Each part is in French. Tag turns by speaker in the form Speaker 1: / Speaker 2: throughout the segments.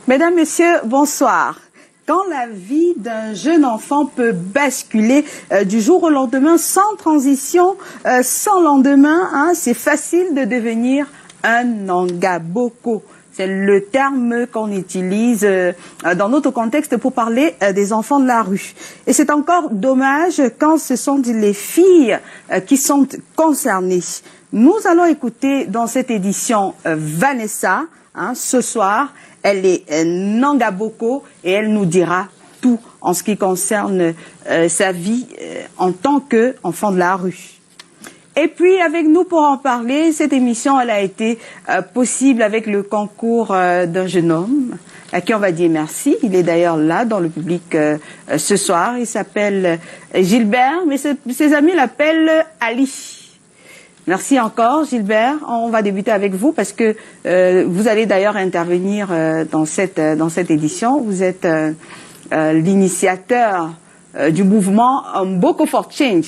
Speaker 1: Mesdames, Messieurs, bonsoir. Quand la vie d'un jeune enfant peut basculer du jour au lendemain, sans transition, sans lendemain, hein, c'est facile de devenir un Nangaboko. C'est le terme qu'on utilise dans notre contexte pour parler des enfants de la rue. Et c'est encore dommage quand ce sont les filles qui sont concernées. Nous allons écouter dans cette édition Vanessa, hein, ce soir. Elle est Nangaboko et elle nous dira tout en ce qui concerne sa vie en tant qu'enfant de la rue. Et puis avec nous pour en parler, cette émission elle a été possible avec le concours d'un jeune homme à qui on va dire merci. Il est d'ailleurs là dans le public ce soir. Il s'appelle Gilbert, mais ses amis l'appellent Ali. Merci encore, Gilbert. On va débuter avec vous parce que vous allez d'ailleurs intervenir dans cette édition. Vous êtes l'initiateur du mouvement Mboko for Change.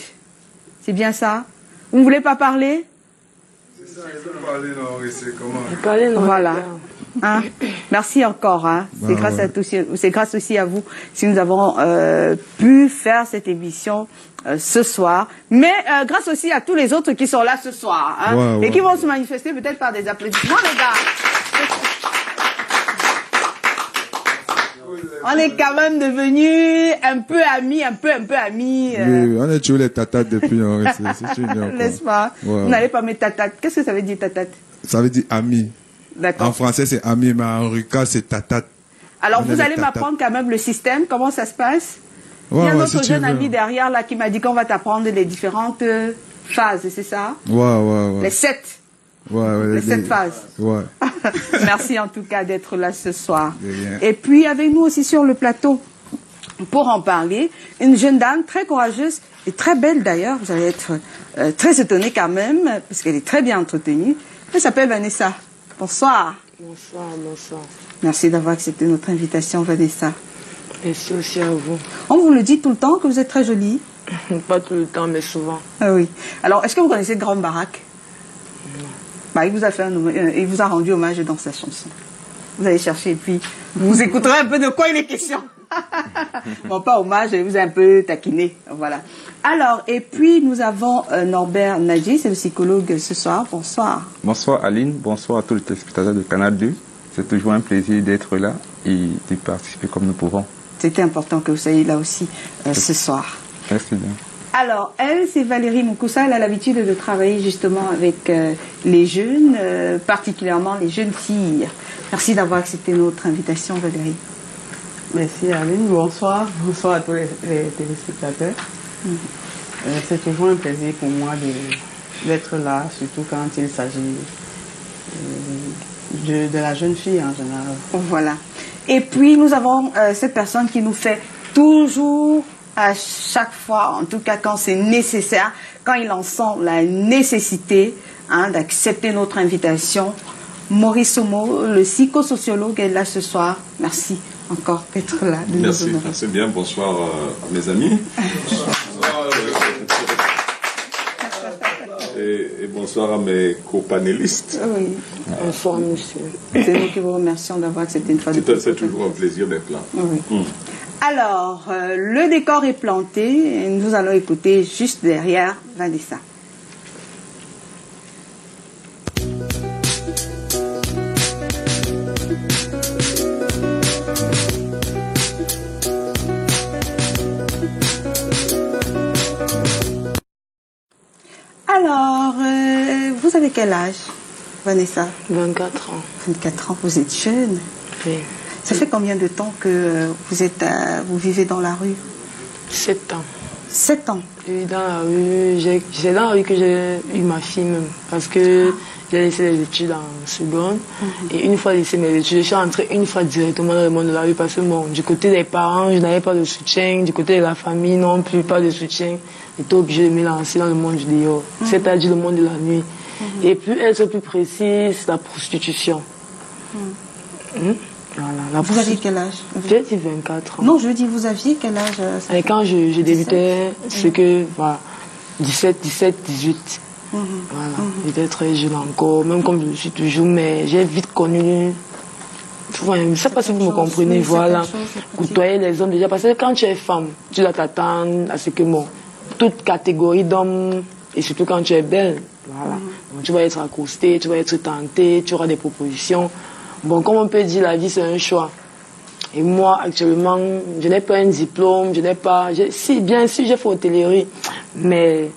Speaker 1: C'est bien ça? Vous ne voulez pas parler?
Speaker 2: C'est ça, il veut parler, non, c'est comment?
Speaker 3: Parler, non.
Speaker 1: Voilà. Hein? Merci encore. Hein? C'est grâce à tous, c'est grâce aussi à vous si nous avons pu faire cette émission ce soir. Mais grâce aussi à tous les autres qui sont là ce soir hein? Et qui vont se manifester peut-être par des applaudissements, les gars. On est quand même devenus un peu amis, un peu amis.
Speaker 2: Oui, on est toujours les tatates depuis.
Speaker 1: N'est-ce pas? Vous n'allez pas mettre tatate. Qu'est-ce que ça veut dire tatate?
Speaker 2: Ça veut dire ami.
Speaker 1: D'accord.
Speaker 2: En français, c'est ami, mais en rika, c'est tatate.
Speaker 1: Alors, vous allez m'apprendre quand même le système, comment ça se passe? Il y a notre jeune ami derrière là qui m'a dit qu'on va t'apprendre les différentes phases, c'est ça? Les 7. Les 7 phases. Merci en tout cas d'être là ce soir. Et puis avec nous aussi sur le plateau, pour en parler, une jeune dame très courageuse et très belle d'ailleurs. Vous allez être très étonnés quand même, parce qu'elle est très bien entretenue. Elle s'appelle Vanessa. Bonsoir.
Speaker 3: Bonsoir, bonsoir.
Speaker 1: Merci d'avoir accepté notre invitation, Vanessa.
Speaker 3: Merci aussi à vous.
Speaker 1: On vous le dit tout le temps que vous êtes très jolie?
Speaker 3: Pas tout le temps, mais souvent.
Speaker 1: Ah oui. Alors, est-ce que vous connaissez Grande Baraque? Non. Bah, il vous a rendu hommage dans sa chanson. Vous allez chercher et puis vous écouterez un peu de quoi il est question. Bon, pas hommage, je vous ai un peu taquiné. Voilà. Alors, et puis nous avons Norbert Nadji, c'est le psychologue ce soir. Bonsoir.
Speaker 4: Bonsoir Aline, bonsoir à tous les téléspectateurs de Canal 2. C'est toujours un plaisir d'être là et de participer comme nous pouvons.
Speaker 1: C'était important que vous soyez là aussi ce soir.
Speaker 4: Merci bien.
Speaker 1: Alors, elle, c'est Valérie Moukoussa. Elle a l'habitude de travailler justement avec les jeunes, particulièrement les jeunes filles. Merci d'avoir accepté notre invitation, Valérie.
Speaker 5: Merci Aline, bonsoir. Bonsoir à tous les téléspectateurs. C'est toujours un plaisir pour moi d'être là, surtout quand il s'agit de la jeune fille en général.
Speaker 1: Voilà. Et puis, nous avons cette personne qui nous fait toujours, à chaque fois, en tout cas quand c'est nécessaire, quand il en sent la nécessité hein, d'accepter notre invitation, Maurice Omo, le psychosociologue, est là ce soir. Merci encore d'être là.
Speaker 6: Merci, c'est bien. Bonsoir à mes amis. Et bonsoir à mes copanélistes.
Speaker 1: Oui.
Speaker 3: Bonsoir, monsieur.
Speaker 1: C'est nous qui vous remercions d'avoir accepté une fois de plus.
Speaker 6: C'est toujours un plaisir d'être là.
Speaker 1: Oui. Alors, le décor est planté et nous allons écouter juste derrière Vanessa. Alors, vous avez quel âge, Vanessa?
Speaker 3: 24 ans.
Speaker 1: 24 ans, vous êtes jeune.
Speaker 3: Oui.
Speaker 1: Ça fait combien de temps que vous vivez dans la rue?
Speaker 3: 7 ans.
Speaker 1: 7 ans.
Speaker 3: Et dans la rue, c'est dans la rue que j'ai eu ma fille même. Parce que j'ai laissé les études en seconde. Et une fois laissé mes études, je suis entrée une fois directement dans le monde de la rue. Parce que bon, du côté des parents, je n'avais pas de soutien. Du côté de la famille, non plus, pas de soutien. J'étais obligée de me lancer dans le monde du dehors. C'est-à-dire le monde de la nuit. Et plus être plus précise, la prostitution. Voilà,
Speaker 1: vous aviez quel âge?
Speaker 3: J'ai dit 24 ans.
Speaker 1: Non, je dis, vous aviez quel âge?
Speaker 3: Et quand je débutais, c'est que, voilà, 17, 18. Voilà, j'étais très jeune encore, même comme je suis toujours, mais j'ai vite connu Ouais, je ne sais pas si vous me comprenez, voilà. Côtoyer les hommes déjà, parce que quand tu es femme, tu dois t'attendre à ce que, bon, toute catégorie d'hommes, et surtout quand tu es belle, voilà. Donc, tu vas être accostée, tu vas être tentée, tu auras des propositions. Bon, comme on peut dire, la vie c'est un choix. Et moi, actuellement, je n'ai pas un diplôme, je n'ai pas... Si, bien sûr, j'ai fait hôtellerie, mais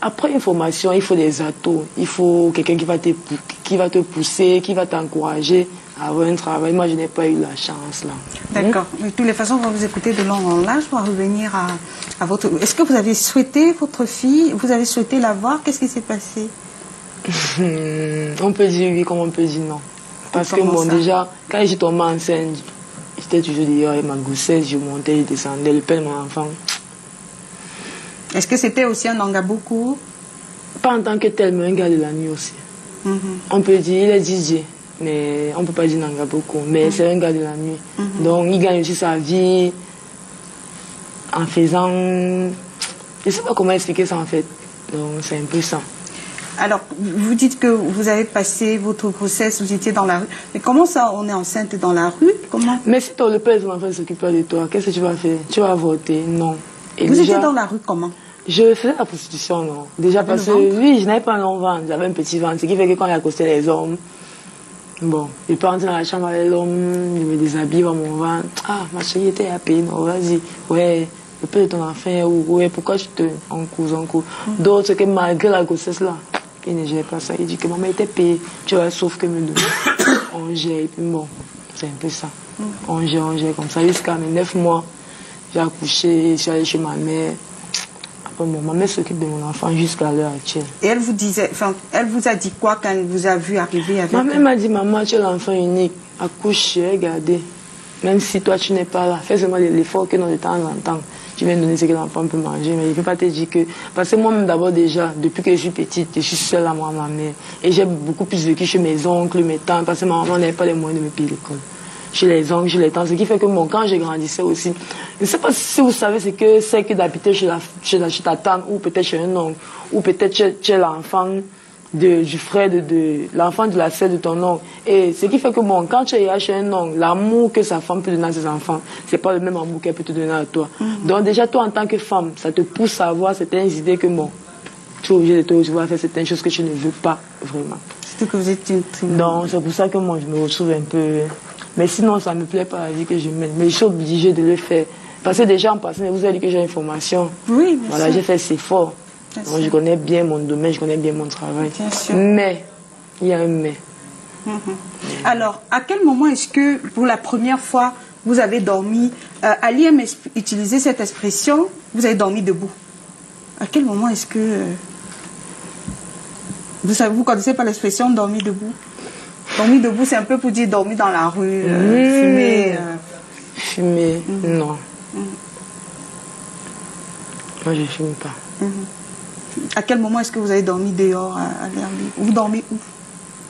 Speaker 3: après une formation, il faut des atouts. Il faut quelqu'un qui va te pousser, qui va t'encourager à avoir un travail. Moi, je n'ai pas eu la chance, là.
Speaker 1: D'accord. De toutes les façons, on va vous écouter de long en large. On va revenir à votre... Est-ce que vous avez souhaité votre fille? Vous avez souhaité la voir? Qu'est-ce qui s'est passé?
Speaker 3: On peut dire oui, comme on peut dire non. Parce que, bon, déjà, quand je tombée enceinte, j'étais toujours dehors avec ma grossesse, je montais, je descendais, le père de mon enfant.
Speaker 1: Est-ce que c'était aussi un Angaboko?
Speaker 3: Pas en tant que tel, mais un gars de la nuit aussi. On peut dire, il est DJ, mais on ne peut pas dire Nangaboko, mais c'est un gars de la nuit. Donc, il gagne aussi sa vie en faisant... Je ne sais pas comment expliquer ça, en fait. Donc, c'est un peu ça.
Speaker 1: Alors, vous dites que vous avez passé votre grossesse, vous étiez dans la rue. Mais comment ça, on est enceinte dans la rue? Comment?
Speaker 3: Mais si le père de ton enfant s'occupe pas de toi, qu'est-ce que tu vas faire? Tu vas voter? Non. Et
Speaker 1: Vous
Speaker 3: déjà,
Speaker 1: étiez dans la rue comment?
Speaker 3: je faisais la prostitution, non. Déjà parce que, oui, je n'avais pas un long ventre, j'avais un petit ventre. Ce qui fait que quand il accostait les hommes, bon, il peut rentrer dans la chambre avec l'homme, il me déshabille dans mon ventre. Ah, ma chérie était à payer, non, vas-y. Ouais, le père de ton enfant, ouais, pourquoi tu te... On cause. D'autres, c'est que malgré la grossesse là, il ne gère pas ça. Il dit que maman était payée, tu vois, sauf que me donne. On gère, et puis bon, c'est un peu ça. On gère comme ça. Jusqu'à mes 9 mois, j'ai accouché, je suis allée chez ma mère. Après, bon, ma mère s'occupe de mon enfant jusqu'à l'heure actuelle.
Speaker 1: Et elle vous disait, enfin, elle vous a dit quoi quand elle vous a vu arriver avec...
Speaker 3: Ma mère m'a dit, maman, tu es l'enfant unique, accouche, regardez. Même si toi, tu n'es pas là, fais seulement l'effort que de temps en temps, tu viens donner ce que l'enfant peut manger. Mais il ne peut pas te dire que... Parce que moi-même, d'abord, déjà, depuis que je suis petite, je suis seule à moi, ma mère. Et j'ai beaucoup plus vécu chez mes oncles, mes tantes, parce que ma maman n'avait pas les moyens de me payer l'école. Chez les oncles, chez les tantes. Ce qui fait que, bon, quand je grandissais aussi, je ne sais pas si vous savez ce que c'est que d'habiter chez ta tante, ou peut-être chez un oncle, ou peut-être chez l'enfant du frère de l'enfant de la sœur de ton oncle. Et ce qui fait que, bon, quand tu es chez un oncle, l'amour que sa femme peut donner à ses enfants, c'est pas le même amour qu'elle peut te donner à toi. Donc déjà, toi, en tant que femme, ça te pousse à avoir certaines idées que, bon, tu es obligé de te retrouver à faire certaines choses que tu ne veux pas vraiment.
Speaker 1: Surtout que vous êtes une tribu.
Speaker 3: Donc, c'est pour ça que moi, je me retrouve un peu... Mais sinon, ça ne me plaît pas la vie que je mène. Mais je suis obligée de le faire. Parce que déjà, en passant, vous avez dit que j'ai une formation.
Speaker 1: Oui, bien
Speaker 3: voilà,
Speaker 1: sûr.
Speaker 3: j'ai fait ces efforts. Donc, je connais bien mon domaine, je connais bien mon travail.
Speaker 1: Bien sûr.
Speaker 3: Mais, il y a un mais.
Speaker 1: Alors, à quel moment est-ce que, pour la première fois, vous avez dormi, Ali aime utiliser cette expression, vous avez dormi debout. À quel moment est-ce que... vous connaissez pas l'expression dormi debout? Dormi debout, c'est un peu pour dire dormir dans la rue, fumer.
Speaker 3: Fumer, non. Moi, je ne fume pas.
Speaker 1: À quel moment est-ce que vous avez dormi dehors à l'air libre? Vous dormez où?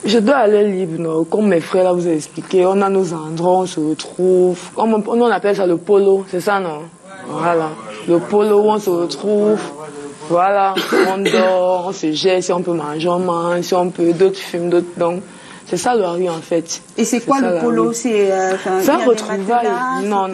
Speaker 3: Je dois aller libre, non. Comme mes frères là vous ont expliqué, on a nos endroits, on se retrouve. On appelle ça le polo, c'est ça, non? Voilà. Le polo où on se retrouve. Voilà. On dort, on se jette, si on peut manger, on mange, si on peut, d'autres fument, d'autres donc. C'est ça le rue en fait.
Speaker 1: Et c'est quoi le polo? C'est
Speaker 3: ça retrouvaille. Non.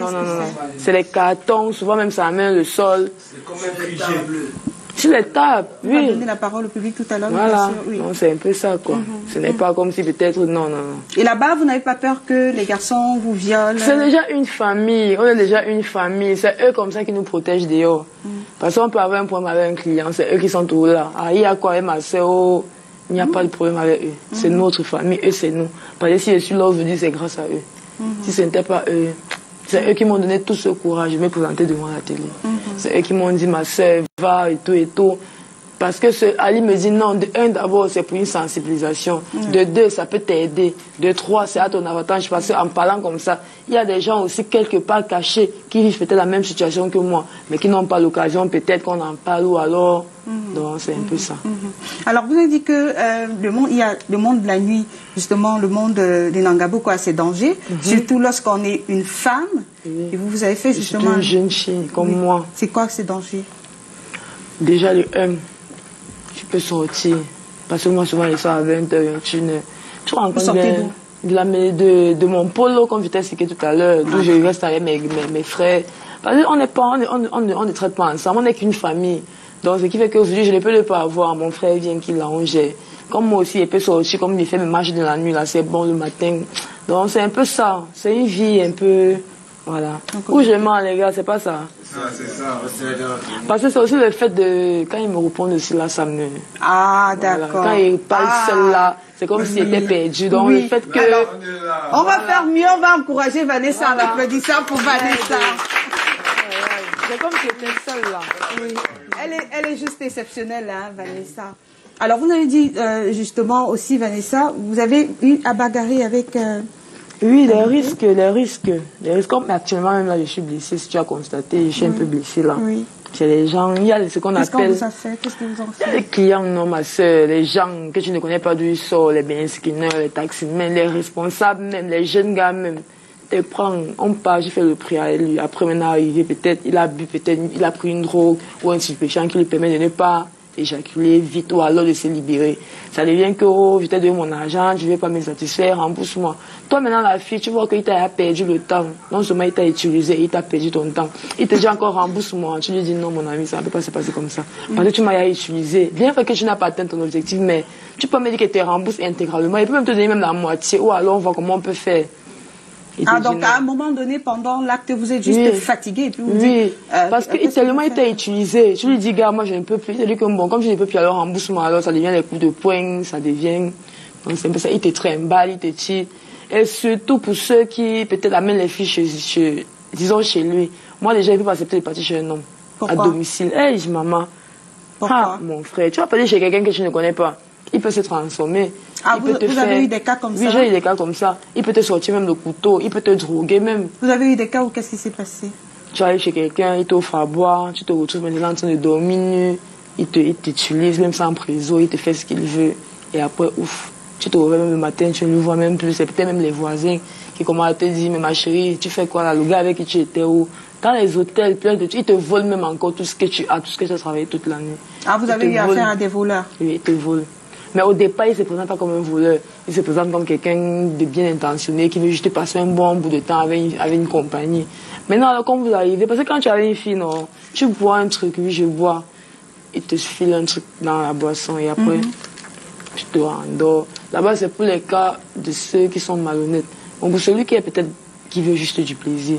Speaker 3: C'est les cartons, souvent même ça amène le sol.
Speaker 2: C'est comme un frigé bleu.
Speaker 3: Sur les tables, oui.
Speaker 1: On va donner la parole au public tout à l'heure.
Speaker 3: Voilà,
Speaker 1: oui.
Speaker 3: C'est un peu ça quoi. Ce n'est pas comme si peut-être, non.
Speaker 1: Et là-bas, vous n'avez pas peur que les garçons vous violent?
Speaker 3: C'est déjà une famille, on est déjà une famille. C'est eux comme ça qui nous protègent dehors. Parce qu'on peut avoir un problème avec un client, c'est eux qui sont toujours là. Ah, il y a quoi avec ma soeur? Il n'y a pas de problème avec eux. C'est notre famille, eux c'est nous. Parce que si je suis là aujourd'hui, c'est grâce à eux. Si ce n'était pas eux, c'est eux qui m'ont donné tout ce courage de me présenter devant la télé. C'est eux qui m'ont dit, ma soeur, va et tout. Parce que Ali me dit non, de un d'abord c'est pour une sensibilisation, de deux ça peut t'aider, de trois c'est à ton avantage parce qu'en parlant comme ça, il y a des gens aussi quelque part cachés qui vivent peut-être la même situation que moi, mais qui n'ont pas l'occasion peut-être qu'on en parle ou alors, donc c'est un peu ça.
Speaker 1: Alors vous avez dit que il y a le monde de la nuit, justement le monde des Nangaboko a ses dangers, surtout lorsqu'on est une femme, et vous avez fait justement...
Speaker 3: une jeune fille comme moi.
Speaker 1: C'est quoi ces dangers?
Speaker 3: Déjà le tu peux sortir. Parce que moi, souvent, les soirs à 20h, tu rencontres bien de mon polo, comme je t'ai expliqué tout à l'heure, d'où je reste avec mes frères. Parce qu'on n'est pas, on ne traite pas ensemble, on n'est qu'une famille. Donc, ce qui fait qu'aujourd'hui, je ne peux pas avoir. Mon frère vient qui l'arrange. Comme moi aussi, il peut sortir, comme il fait mes marches de la nuit, là, c'est bon le matin. Donc, c'est un peu ça. C'est une vie un peu, voilà. Où je mens, les gars, c'est pas ça.
Speaker 2: C'est ça.
Speaker 3: Parce que c'est aussi le fait de, quand il me répond aussi là, ça me...
Speaker 1: Ah,
Speaker 3: Voilà.
Speaker 1: d'accord.
Speaker 3: Quand il parle seul là, c'est comme s'il était perdu. Donc, le fait que...
Speaker 1: Alors, on va faire mieux, on va encourager Vanessa en applaudissant pour Vanessa.
Speaker 3: C'est comme s'il était seul là.
Speaker 1: Oui. Elle est juste exceptionnelle, hein, Vanessa. Alors, vous avez dit justement aussi, Vanessa, vous avez eu à bagarrer avec...
Speaker 3: Oui, les risques. Comme actuellement, même là, je suis blessée, si tu as constaté, je suis un peu blessée là.
Speaker 1: Oui.
Speaker 3: Chez les gens, il y a ce qu'on appelle...
Speaker 1: Qu'est-ce qu'on vous a fait? Qu'est-ce qu'ils vous ont
Speaker 3: Il y a
Speaker 1: fait?
Speaker 3: les clients, non, ma soeur, les gens que tu ne connais pas d'où ils sortent, les benzineurs, les taximens, les responsables même, les jeunes gars même. Te prend, on part, j'ai fait le prix à lui. Après, maintenant, arrivé, peut-être, il a bu, peut-être, il a pris une drogue ou un stupéfiant qui lui permet de ne pas éjaculer vite ou alors de se libérer. Ça devient que, oh, je t'ai donné mon argent, je ne vais pas me satisfaire, rembourse-moi. Toi, maintenant, la fille, tu vois qu'il t'a perdu le temps. Non seulement il t'a utilisé, il t'a perdu ton temps. Il te dit encore rembourse-moi. Tu lui dis non, mon ami, ça ne peut pas se passer comme ça. Parce que tu m'as utilisé. Bien fait que tu n'as pas atteint ton objectif, mais tu peux me dire que tu rembourses intégralement. Il peut même te donner même la moitié. Ou alors on voit comment on peut faire.
Speaker 1: Ah, donc à un moment donné, pendant l'acte, vous êtes juste fatigué et puis vous dites...
Speaker 3: parce que tellement il t'a utilisé. Tu lui dis, gars, moi je ne peux plus. Il te dit que bon, comme je ne peux plus, alors rembourse-moi. Alors ça devient les coups de poing, ça devient... Donc c'est un peu ça, il te trimballe, il te tire. Et surtout pour ceux qui peut-être amènent les filles disons chez lui. Moi déjà, il ne peut pas accepter de partir chez un homme.
Speaker 1: Pourquoi?
Speaker 3: À domicile. Hey, maman.
Speaker 1: Pourquoi?
Speaker 3: Ah, mon frère, tu vas partir chez quelqu'un que tu ne connais pas. Il peut se transformer.
Speaker 1: Ah, vous avez eu des cas comme ça?
Speaker 3: Oui, j'ai eu des cas comme ça. Il peut te sortir même le couteau, il peut te droguer même.
Speaker 1: Vous avez eu des cas où qu'est-ce qui s'est passé?
Speaker 3: Tu arrives chez quelqu'un, il t'offre à boire, tu te retrouves maintenant en train de dormir nu, il t'utilise même sans prison, il te fait ce qu'il veut. Et après, ouf, tu te réveilles même le matin, tu ne le vois même plus. C'est peut-être même les voisins qui commencent à te dire, mais ma chérie, tu fais quoi là? Le gars avec qui tu étais où? Dans les hôtels, plein de trucs, ils te volent même encore tout ce que tu as, tout ce que tu as travaillé toute la nuit.
Speaker 1: Ah, vous avez eu affaire à des voleurs?
Speaker 3: Oui, ils te volent. Mais au départ, il ne se présente pas comme un voleur. Il se présente comme quelqu'un de bien intentionné qui veut juste passer un bon bout de temps avec une compagnie. Maintenant, alors, quand vous arrivez, parce que quand tu as une fille, non, tu bois un truc, oui, je bois. Il te file un truc dans la boisson et après, tu te rendors. Là-bas, c'est pour les cas de ceux qui sont malhonnêtes. Donc, pour celui qui est peut-être, qui veut juste du plaisir.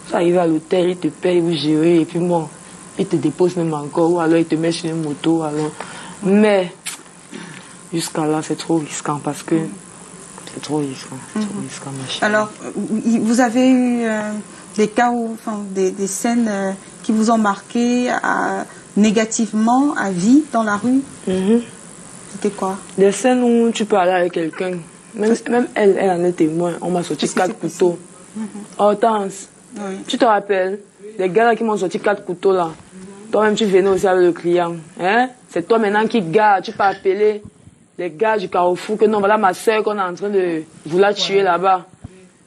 Speaker 3: Tu arrives à l'hôtel, il te paye, vous gérez, et puis bon, il te dépose même encore, ou alors il te met sur une moto, alors. Mais, jusqu'à là, c'est trop risquant parce que c'est trop risquant. Trop risquant, ma chérie.
Speaker 1: Alors, vous avez eu des cas où, enfin, des scènes qui vous ont marqué négativement à vie dans la rue? C'était quoi?
Speaker 3: Des scènes où tu peux aller avec quelqu'un. Même elle en est témoin. On m'a sorti 4 couteaux. Hortense, tu te rappelles? Les gars là qui m'ont sorti 4 couteaux là. Toi-même, tu venais aussi avec le client. Hein? C'est toi maintenant qui garde. Tu peux appeler les gars du Carrefour que non, voilà ma soeur qu'on est en train de vouloir tuer là-bas.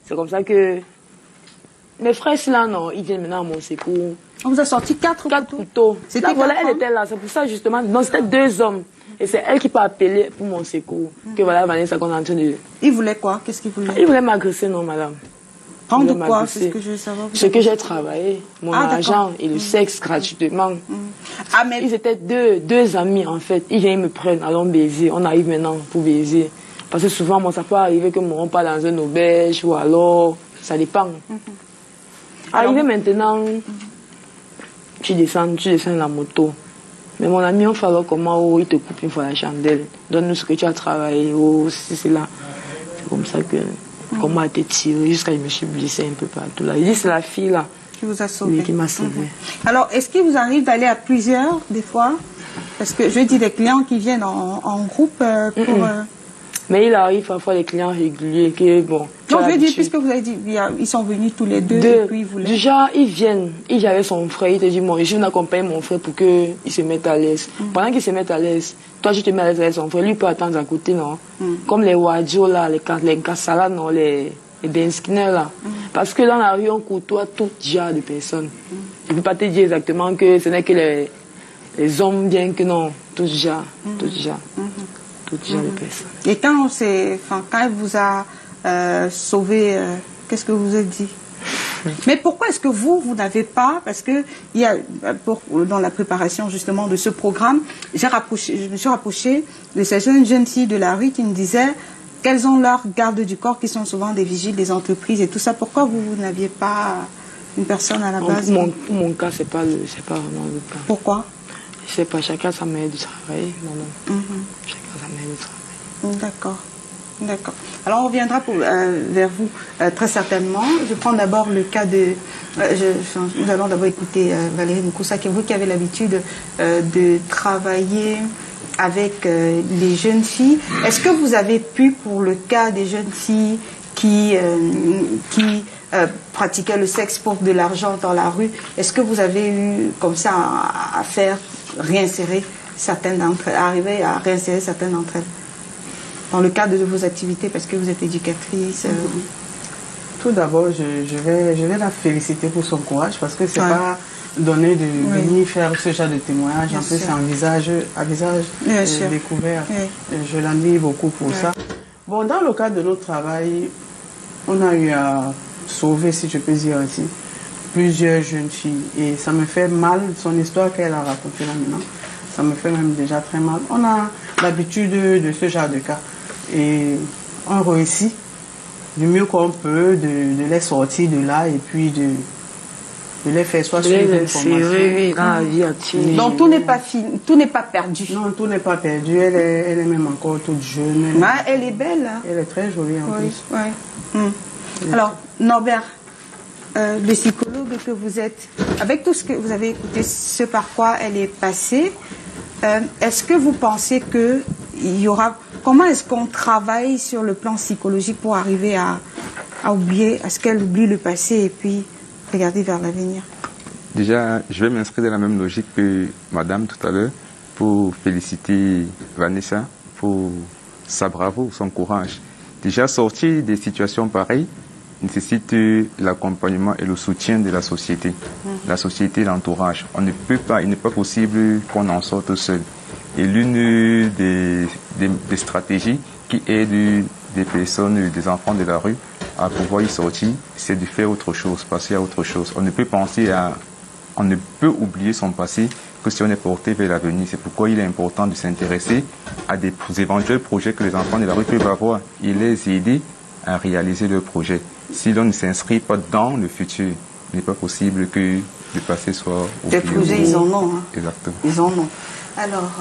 Speaker 3: C'est comme ça que mes frères là, non, ils viennent maintenant à mon secours.
Speaker 1: On vous a sorti 4
Speaker 3: couteaux.
Speaker 1: C'était
Speaker 3: voilà, elle était là. C'est pour ça justement. Non, c'était 2 hommes. Et c'est elle qui peut appeler pour mon secours. Que voilà, Vanessa qu'on est en train de...
Speaker 1: Il voulait quoi? Qu'est-ce qu'il voulait?
Speaker 3: Il voulait m'agresser, non, madame.
Speaker 1: Prendre quoi? C'est ce que je veux savoir.
Speaker 3: Ce que j'ai travaillé, mon argent et le sexe gratuitement.
Speaker 1: Ah, mais...
Speaker 3: Ils étaient deux amis en fait. Ils viennent me prendre, allons baiser. On arrive maintenant pour baiser. Parce que souvent, moi, ça peut arriver que on part dans un auberge ou alors, ça dépend. Arrivé maintenant, tu descends de la moto. Mais mon ami, on fait alors comment, il te coupe une fois la chandelle. Donne-nous ce que tu as travaillé, si c'est là. C'est comme ça que... Comment a été tiré jusqu'à ce que je me suis blessée un peu partout là. Il dit c'est la fille là
Speaker 1: qui vous a sauvé.
Speaker 3: Oui, qui m'a sauvé.
Speaker 1: Alors, est-ce qu'il vous arrive d'aller à plusieurs des fois? Parce que je dis des clients qui viennent en groupe pour...
Speaker 3: Mais il arrive parfois des clients réguliers qui, bon...
Speaker 1: Non, je veux dire, puisque vous avez dit, ils sont venus tous les deux et puis ils voulaient...
Speaker 3: Déjà, ils viennent, il y avait son frère, il te dit, moi, je viens accompagner mon frère pour qu'il se mette à l'aise. Pendant qu'il se mette à l'aise, toi, tu te mets à l'aise avec son frère, lui peut attendre à côté, non? Comme les wadjo là, les kassala, non, les benzineurs là. Parce que dans la rue, on côtoie tout genre de personnes. Je ne peux pas te dire exactement que ce n'est que les hommes, bien que non, tout genre de personnes.
Speaker 1: Et quand elle vous a sauver... Qu'est-ce que vous vous êtes dit? Mais pourquoi est-ce que vous n'avez pas, parce que il y a, dans la préparation justement de ce programme, je me suis rapprochée de ces jeunes filles de la rue qui me disaient qu'elles ont leurs gardes du corps qui sont souvent des vigiles des entreprises et tout ça. Pourquoi vous n'aviez pas une personne à la base?
Speaker 3: Mon cas, c'est pas vraiment le cas.
Speaker 1: Pourquoi?
Speaker 3: Je sais pas, chacun sa manière de travailler. Chacun sa manière de travailler.
Speaker 1: D'accord. D'accord. Alors on reviendra vers vous très certainement. Je prends d'abord le cas de... nous allons d'abord écouter Valérie Mukoussa, qui est vous qui avez l'habitude de travailler avec les jeunes filles. Est-ce que vous avez pu, pour le cas des jeunes filles qui pratiquaient le sexe pour de l'argent dans la rue, est-ce que vous avez eu comme ça à faire réinsérer certaines d'entre elles, arriver à réinsérer certaines d'entre elles dans le cadre de vos activités, parce que vous êtes éducatrice?
Speaker 5: Tout d'abord, je vais la féliciter pour son courage, parce que c'est pas donné de venir faire ce genre de témoignage. En plus, c'est à visage découvert. Je l'admire beaucoup pour ça. Bon, dans le cadre de notre travail, on a eu à sauver, si je peux dire ainsi, plusieurs jeunes filles. Et ça me fait mal, son histoire qu'elle a racontée là maintenant. Ça me fait même déjà très mal. On a l'habitude de ce genre de cas. Et on réussit du mieux qu'on peut de les sortir de là et puis de les faire soit suivre une formation.
Speaker 1: Donc tout n'est pas fini, tout n'est pas perdu.
Speaker 5: Non, tout n'est pas perdu. Elle est même encore toute jeune.
Speaker 1: Elle est belle. Hein?
Speaker 5: Elle est très jolie en plus.
Speaker 1: Alors, Norbert, le psychologue que vous êtes, avec tout ce que vous avez écouté, ce par quoi elle est passée, est-ce que vous pensez que il y aura... Comment est-ce qu'on travaille sur le plan psychologique pour arriver à oublier, à ce qu'elle oublie le passé et puis regarder vers l'avenir?
Speaker 4: Déjà, je vais m'inscrire dans la même logique que madame tout à l'heure pour féliciter Vanessa pour sa bravoure, son courage. Déjà, sortir des situations pareilles nécessite l'accompagnement et le soutien de la société. La société, l'entourage. On ne peut pas, il n'est pas possible qu'on en sorte seul. Et l'une des stratégies qui aident des personnes, des enfants de la rue à pouvoir y sortir, c'est de faire autre chose, passer à autre chose. On ne peut oublier son passé que si on est porté vers l'avenir. C'est pourquoi il est important de s'intéresser à des éventuels projets que les enfants de la rue peuvent avoir et les aider à réaliser leurs projets. Si l'on ne s'inscrit pas dans le futur, il n'est pas possible que le passé soit oublié.
Speaker 1: Des projets, ils en ont. Hein.
Speaker 4: Exactement.
Speaker 1: Ils en ont. Alors,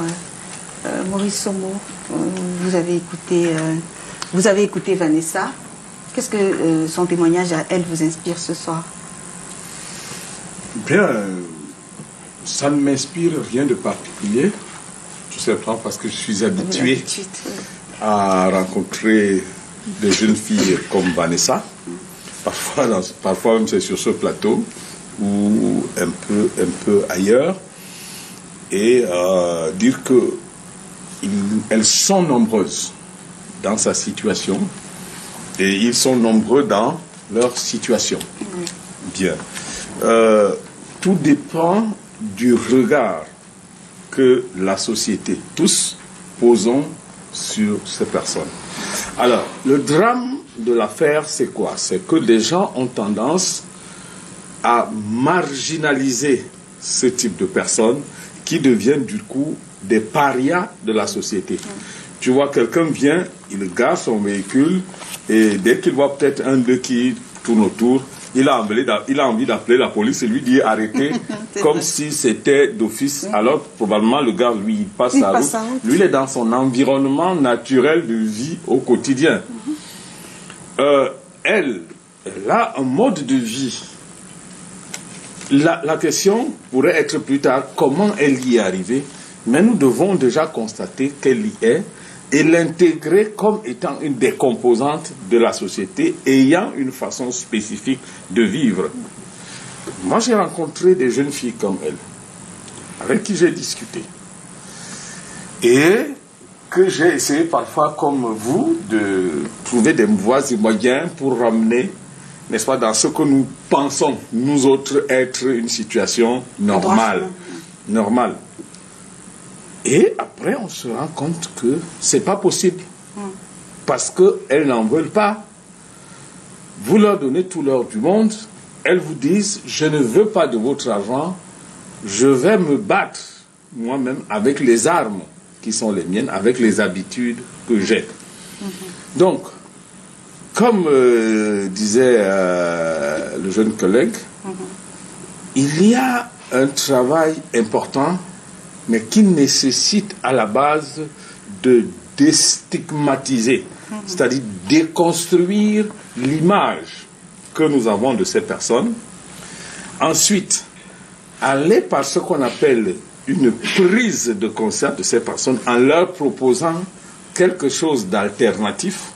Speaker 1: Maurice Somo, vous avez écouté Vanessa. Qu'est-ce que son témoignage à elle vous inspire ce soir?
Speaker 6: Bien, ça ne m'inspire rien de particulier, tout simplement parce que je suis habitué à rencontrer des jeunes filles comme Vanessa. Parfois même c'est sur ce plateau ou un peu ailleurs. Et dire qu'elles sont nombreuses dans sa situation et ils sont nombreux dans leur situation. Bien. Tout dépend du regard que la société, tous, posons sur ces personnes. Alors, le drame de l'affaire, c'est quoi? C'est que les gens ont tendance à marginaliser ce type de personnes qui deviennent du coup des parias de la société. Tu vois, quelqu'un vient, il gare son véhicule et dès qu'il voit peut-être un d'eux qui tourne autour, il a envie d'appeler la police et lui dire arrêtez, comme si c'était d'office. Alors probablement le gars, lui, il passe sa route. Lui, il est dans son environnement naturel de vie au quotidien. Elle a un mode de vie. La question pourrait être plus tard comment elle y est arrivée, mais nous devons déjà constater qu'elle y est et l'intégrer comme étant une des composantes de la société ayant une façon spécifique de vivre. Moi, j'ai rencontré des jeunes filles comme elle, avec qui j'ai discuté. Et que j'ai essayé parfois, comme vous, de trouver des voies et moyens pour ramener, n'est-ce pas, dans ce que nous pensons, nous autres, être une situation normale. Et après, on se rend compte que c'est pas possible. Parce qu'elles n'en veulent pas. vous leur donnez tout l'or du monde, elles vous disent, je ne veux pas de votre argent, je vais me battre moi-même avec les armes qui sont les miennes, avec les habitudes que j'ai. Donc, comme disait le jeune collègue, il y a un travail important, mais qui nécessite à la base de déstigmatiser, c'est-à-dire déconstruire l'image que nous avons de ces personnes. Ensuite, aller par ce qu'on appelle une prise de conscience de ces personnes en leur proposant quelque chose d'alternatif,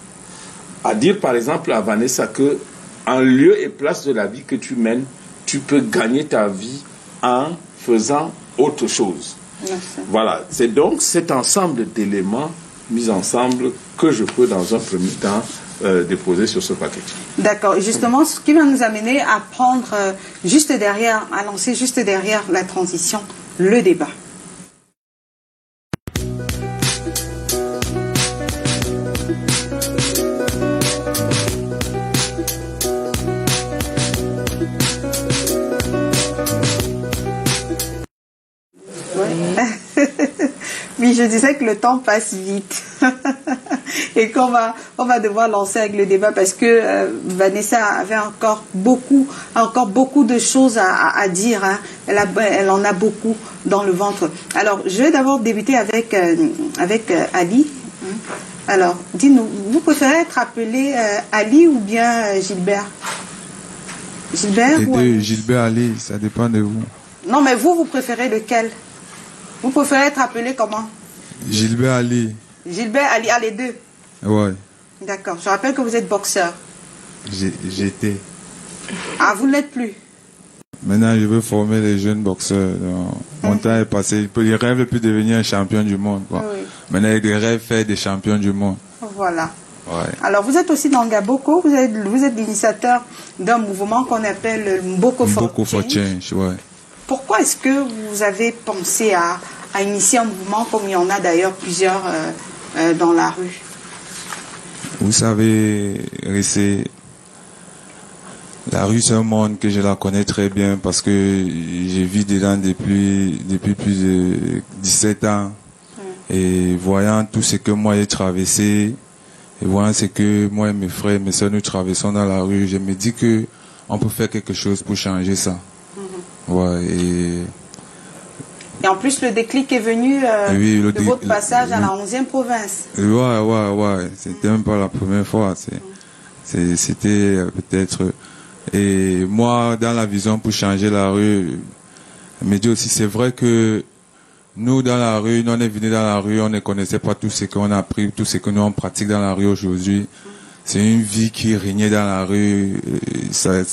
Speaker 6: à dire par exemple à Vanessa que en lieu et place de la vie que tu mènes, tu peux gagner ta vie en faisant autre chose. Merci. Voilà, c'est donc cet ensemble d'éléments mis ensemble que je peux dans un premier temps déposer sur ce paquet.
Speaker 1: D'accord, justement, ce qui va nous amener à prendre juste derrière, à lancer juste derrière la transition, le débat. Oui, je disais que le temps passe vite et qu'on va devoir lancer avec le débat parce que Vanessa avait encore beaucoup de choses à dire. Hein. Elle en a beaucoup dans le ventre. Alors, je vais d'abord débuter avec Ali. Alors, dis-nous, vous préférez être appelé Ali ou bien Gilbert? Gilbert
Speaker 2: Les
Speaker 1: ou
Speaker 2: deux,
Speaker 1: Ali?
Speaker 2: Gilbert, Ali, ça dépend de vous.
Speaker 1: Non, mais vous préférez lequel? Vous préférez être appelé comment?
Speaker 2: Gilbert Ali.
Speaker 1: Gilbert Ali, les deux.
Speaker 2: Ouais.
Speaker 1: D'accord. Je rappelle que vous êtes boxeur.
Speaker 2: J'étais.
Speaker 1: Ah, vous ne l'êtes plus.
Speaker 2: Maintenant, je veux former les jeunes boxeurs. Mon temps est passé. Ils rêvent plus de devenir un champion du monde. Quoi. Oui. Maintenant, ils rêvent de faire des champions du monde.
Speaker 1: Voilà.
Speaker 2: Ouais.
Speaker 1: Alors, vous êtes aussi dans Ngaboko. Vous êtes l'initiateur d'un mouvement qu'on appelle le Mboko for Change.
Speaker 2: Ouais.
Speaker 1: Pourquoi est-ce que vous avez pensé à initier un mouvement comme il y en a d'ailleurs plusieurs dans la rue?
Speaker 2: Vous savez, la rue, c'est un monde que je la connais très bien parce que j'ai vécu dedans depuis plus de 17 ans. Et voyant tout ce que moi j'ai traversé, et voyant ce que moi et mes frères et mes soeurs nous traversons dans la rue, je me dis que on peut faire quelque chose pour changer ça. Ouais,
Speaker 1: et en plus, le déclic est venu de votre passage à la 11e province.
Speaker 2: Ouais. C'était même pas la première fois. C'était peut-être... Et moi, dans la vision pour changer la rue, je me dis aussi, c'est vrai que nous, dans la rue, nous, on est venus dans la rue, on ne connaissait pas tout ce qu'on a appris, tout ce que nous, on pratique dans la rue aujourd'hui. C'est une vie qui régnait dans la rue.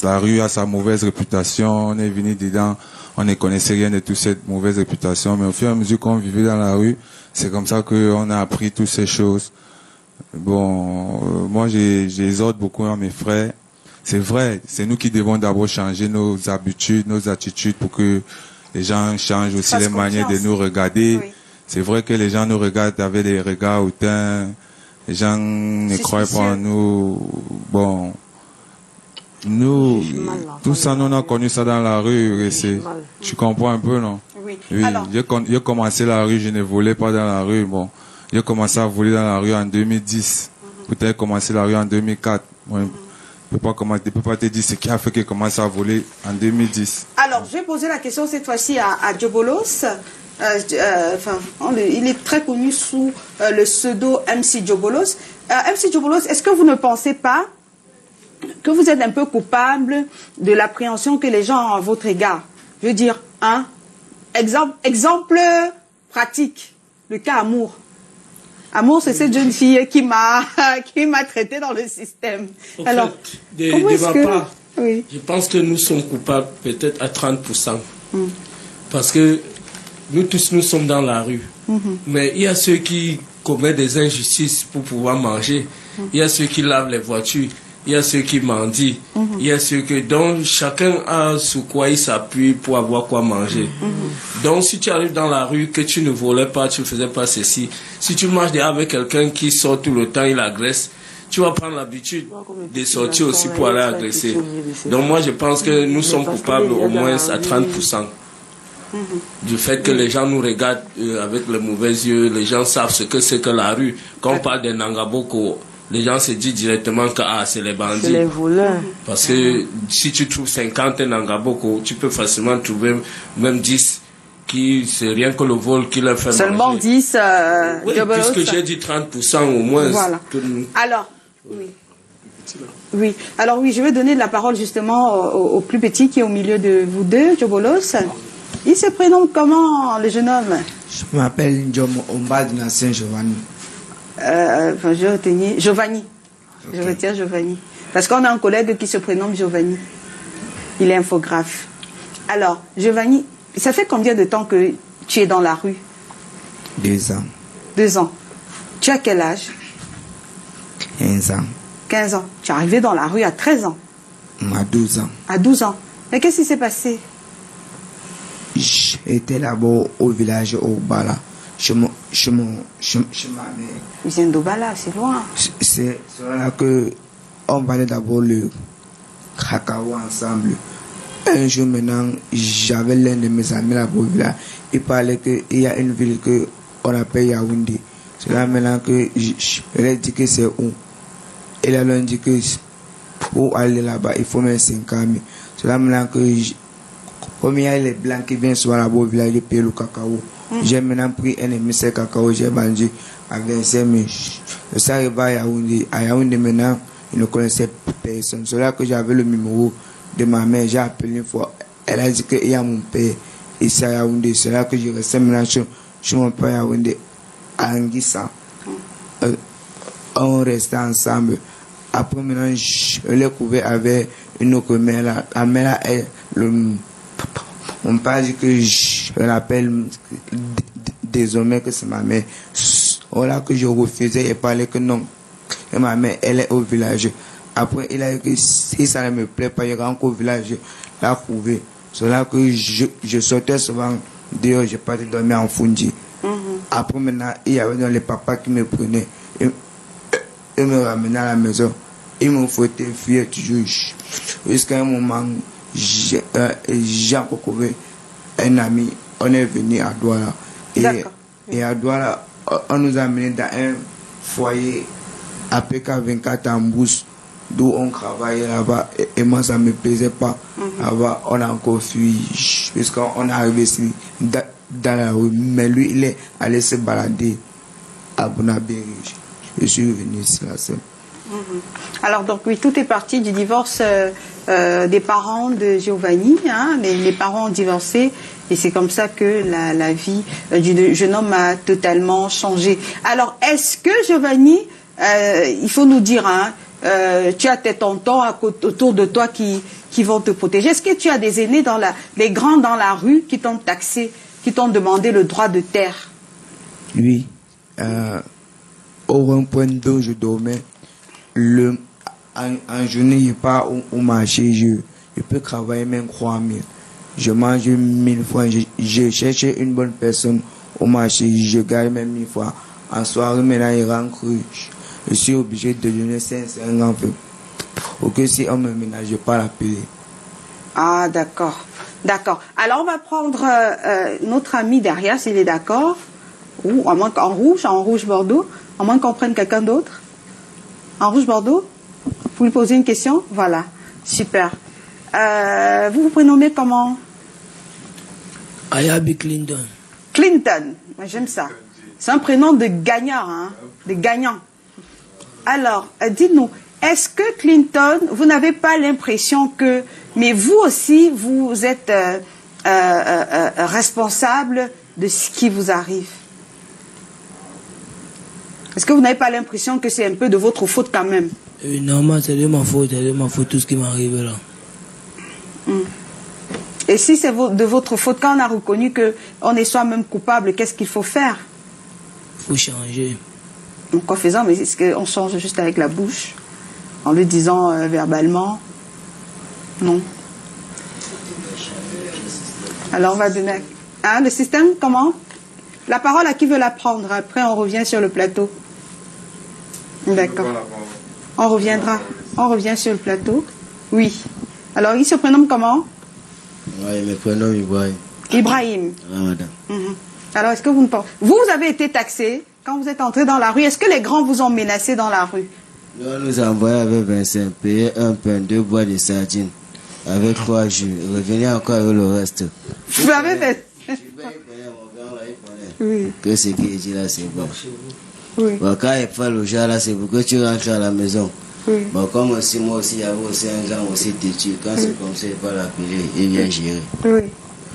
Speaker 2: La rue a sa mauvaise réputation. On est venu dedans. On ne connaissait rien de toute cette mauvaise réputation. Mais au fur et à mesure qu'on vivait dans la rue, c'est comme ça qu'on a appris toutes ces choses. Bon, moi, j'exhorte beaucoup à mes frères. C'est vrai, c'est nous qui devons d'abord changer nos habitudes, nos attitudes pour que les gens changent aussi les manières de nous regarder. Oui. C'est vrai que les gens nous regardent avec des regards hautains. Les gens ne croient pas en nous. Bon, nous, tout ça, nous on a connu ça dans la rue. Tu comprends un peu, non?
Speaker 1: Oui.
Speaker 2: J'ai commencé la rue, je ne volais pas dans la rue. Bon, j'ai commencé à voler dans la rue en 2010. Peut-être commencé la rue en 2004. Ouais. Je ne peux pas te dire ce qui a fait que j'ai commencé à voler en 2010.
Speaker 1: Alors, je vais poser la question cette fois-ci à Djobolos. Il est très connu sous le pseudo MC Djobolos. MC Djobolos, est-ce que vous ne pensez pas que vous êtes un peu coupable de l'appréhension que les gens ont à votre égard? Je veux dire, exemple pratique, le cas Amour. Amour, c'est cette jeune fille qui m'a traité dans le système. Alors,
Speaker 7: de ma part, oui. Je pense que nous sommes coupables peut-être à 30%. Parce que nous tous, nous sommes dans la rue. Mais il y a ceux qui commettent des injustices pour pouvoir manger. Il y a ceux qui lavent les voitures. Il y a ceux qui mendient. Il y a ceux que... Donc, chacun a sur quoi il s'appuie pour avoir quoi manger. Donc, si tu arrives dans la rue, que tu ne volais pas, tu ne faisais pas ceci. Si tu marches avec quelqu'un qui sort tout le temps, il agresse, tu vas prendre l'habitude de sortir aussi pour aller agresser. Donc moi, je pense que nous sommes coupables au moins à 30%. Du fait que les gens nous regardent avec les mauvais yeux, les gens savent ce que c'est que la rue. Quand on parle des Nangaboko, les gens se disent directement que c'est les bandits.
Speaker 3: C'est les voleurs.
Speaker 7: Parce que si tu trouves 50 Nangaboko, tu peux facilement trouver même 10 qui c'est rien que le vol qui leur fait
Speaker 1: seulement
Speaker 7: manger.
Speaker 1: 10
Speaker 7: oui, puisque j'ai dit 30% au moins.
Speaker 1: Voilà. Alors, oui. Alors oui, je vais donner la parole justement au plus petit qui est au milieu de vous deux, Djobolos. Il se prénomme comment, le jeune homme?
Speaker 8: Je m'appelle Ndjomo Ombad Nassin Giovanni.
Speaker 1: Je retenais Giovanni. Okay. Je retiens Giovanni. Parce qu'on a un collègue qui se prénomme Giovanni. Il est infographe. Alors, Giovanni, ça fait combien de temps que tu es dans la rue?
Speaker 8: 2 ans.
Speaker 1: 2 ans. Tu as quel âge?
Speaker 8: 15 ans.
Speaker 1: 15 ans. Tu es arrivé dans la rue à 13 ans?
Speaker 8: À 12 ans.
Speaker 1: À 12 ans. Mais qu'est-ce qui s'est passé?
Speaker 8: J'étais là-bas au village au Bala. Je m'avais.
Speaker 1: Ils viennent d'Obala, c'est loin.
Speaker 8: C'est là que on parlait d'abord le cacao ensemble. Un jour maintenant, j'avais l'un de mes amis là-bas au village. Il parlait qu'il y a une ville qu'on appelle Yaoundé. C'est là maintenant que je lui ai dit que c'est où. Il a dit que pour aller là-bas, il faut mettre 5 ans. C'est là maintenant que comme il y a les blancs qui viennent souvent là-bas au village, ils payent le cacao. J'ai maintenant pris un émissaire cacao, j'ai vendu à 25 000. Ça arrive à Yaoundé. À Yaoundé maintenant, il ne connaissait personne. C'est là que j'avais le numéro de ma mère. J'ai appelé une fois. Elle a dit qu'il y a mon père ici à Yaoundé. C'est là que je restais maintenant chez mon père à Yaoundé, à Anguissa. On restait ensemble. Après maintenant, je l'ai couvert avec une autre mère. La mère est on parle dit que je l'appelle désormais que c'est ma mère. Voilà que je refusais et parlais que non. Et ma mère, elle est au village. Après, il a dit que si ça ne me plaît pas, il rentre au village, la trouver. C'est là que je sortais souvent dehors, je partais dormir en Fundi. Après, maintenant, il y avait dans les papas qui me prenaient. Ils me ramenaient à la maison. Ils me fouettaient fuir toujours. Jusqu'à un moment, j'ai encore trouvé un ami. On est venu à Douala. Et à Douala, on nous a amenés dans un foyer à PK24 en Brousse, d'où on travaillait là-bas. Et moi, ça ne me plaisait pas. Là-bas, on a encore fui, puisqu'on est arrivé ici dans la rue. Mais lui, il est allé se balader à Bonabéry. Je suis venu ici là seul.
Speaker 1: Alors, donc, oui, tout est parti du divorce des parents de Giovanni. Hein, les parents ont divorcé et c'est comme ça que la vie du jeune homme a totalement changé. Alors, est-ce que Giovanni, il faut nous dire, hein, tu as tes tontons autour de toi qui vont te protéger. Est-ce que tu as des aînés, les grands dans la rue qui t'ont taxé, qui t'ont demandé le droit de terre?
Speaker 8: Oui. Au rond-point d'eau, je dormais. En journée, je pars au marché, je peux travailler même 3 000. Je mange 1000 fois. Je cherche une bonne personne au marché, je gagne même 1000 fois. En soirée, maintenant, il rentre. Je suis obligé de donner 500 francs pour que si on me ménage, je ne pas l'appeler.
Speaker 1: Ah, d'accord. D'accord. Alors, on va prendre notre ami derrière, s'il est d'accord. Ou à moins en rouge Bordeaux, à moins qu'on prenne quelqu'un d'autre. En rouge Bordeaux, vous lui posez une question? Voilà, super. Vous vous prénommez comment?
Speaker 9: Ayabi Clinton.
Speaker 1: Clinton, moi j'aime ça. C'est un prénom de gagnant, hein, de gagnant. Alors, dites-nous, est-ce que Clinton, vous n'avez pas l'impression que, mais vous aussi, vous êtes responsable de ce qui vous arrive? Est-ce que vous n'avez pas l'impression que c'est un peu de votre faute quand même?
Speaker 9: Normal, c'est de ma faute tout ce qui m'arrive là.
Speaker 1: Et si c'est de votre faute, quand on a reconnu qu'on est soi-même coupable, qu'est-ce qu'il faut faire?
Speaker 9: Il faut changer.
Speaker 1: Donc en faisant, mais est-ce qu'on change juste avec la bouche? En le disant verbalement? Non. Alors on va donner... Hein, le système, comment? La parole à qui veut la prendre? Après on revient sur le plateau. D'accord. On reviendra. On revient sur le plateau. Oui. Alors, il se prénomme comment?
Speaker 9: Oui, je me prénomme Ibrahim.
Speaker 1: Ibrahim.
Speaker 9: Ah, madame.
Speaker 1: Alors, est-ce que vous ne pensez... Vous avez été taxé quand vous êtes entré dans la rue. Est-ce que les grands vous ont menacé dans la rue?
Speaker 9: On nous a envoyé avec 25, payer un pain, 2 bois de sardines, avec 3 jus. Revenir encore avec le reste.
Speaker 1: Vous avez fait...
Speaker 9: Oui. Que ce qu'il dit là, c'est bon.
Speaker 1: Oui.
Speaker 9: Bon, quand il fait le genre là, c'est pour que tu rentres à la maison.
Speaker 1: Oui.
Speaker 9: Bon, comme aussi, moi aussi, il y avait aussi un gars aussi têtu. Quand c'est comme ça, il va l'appeler, il vient gérer.
Speaker 1: Oui.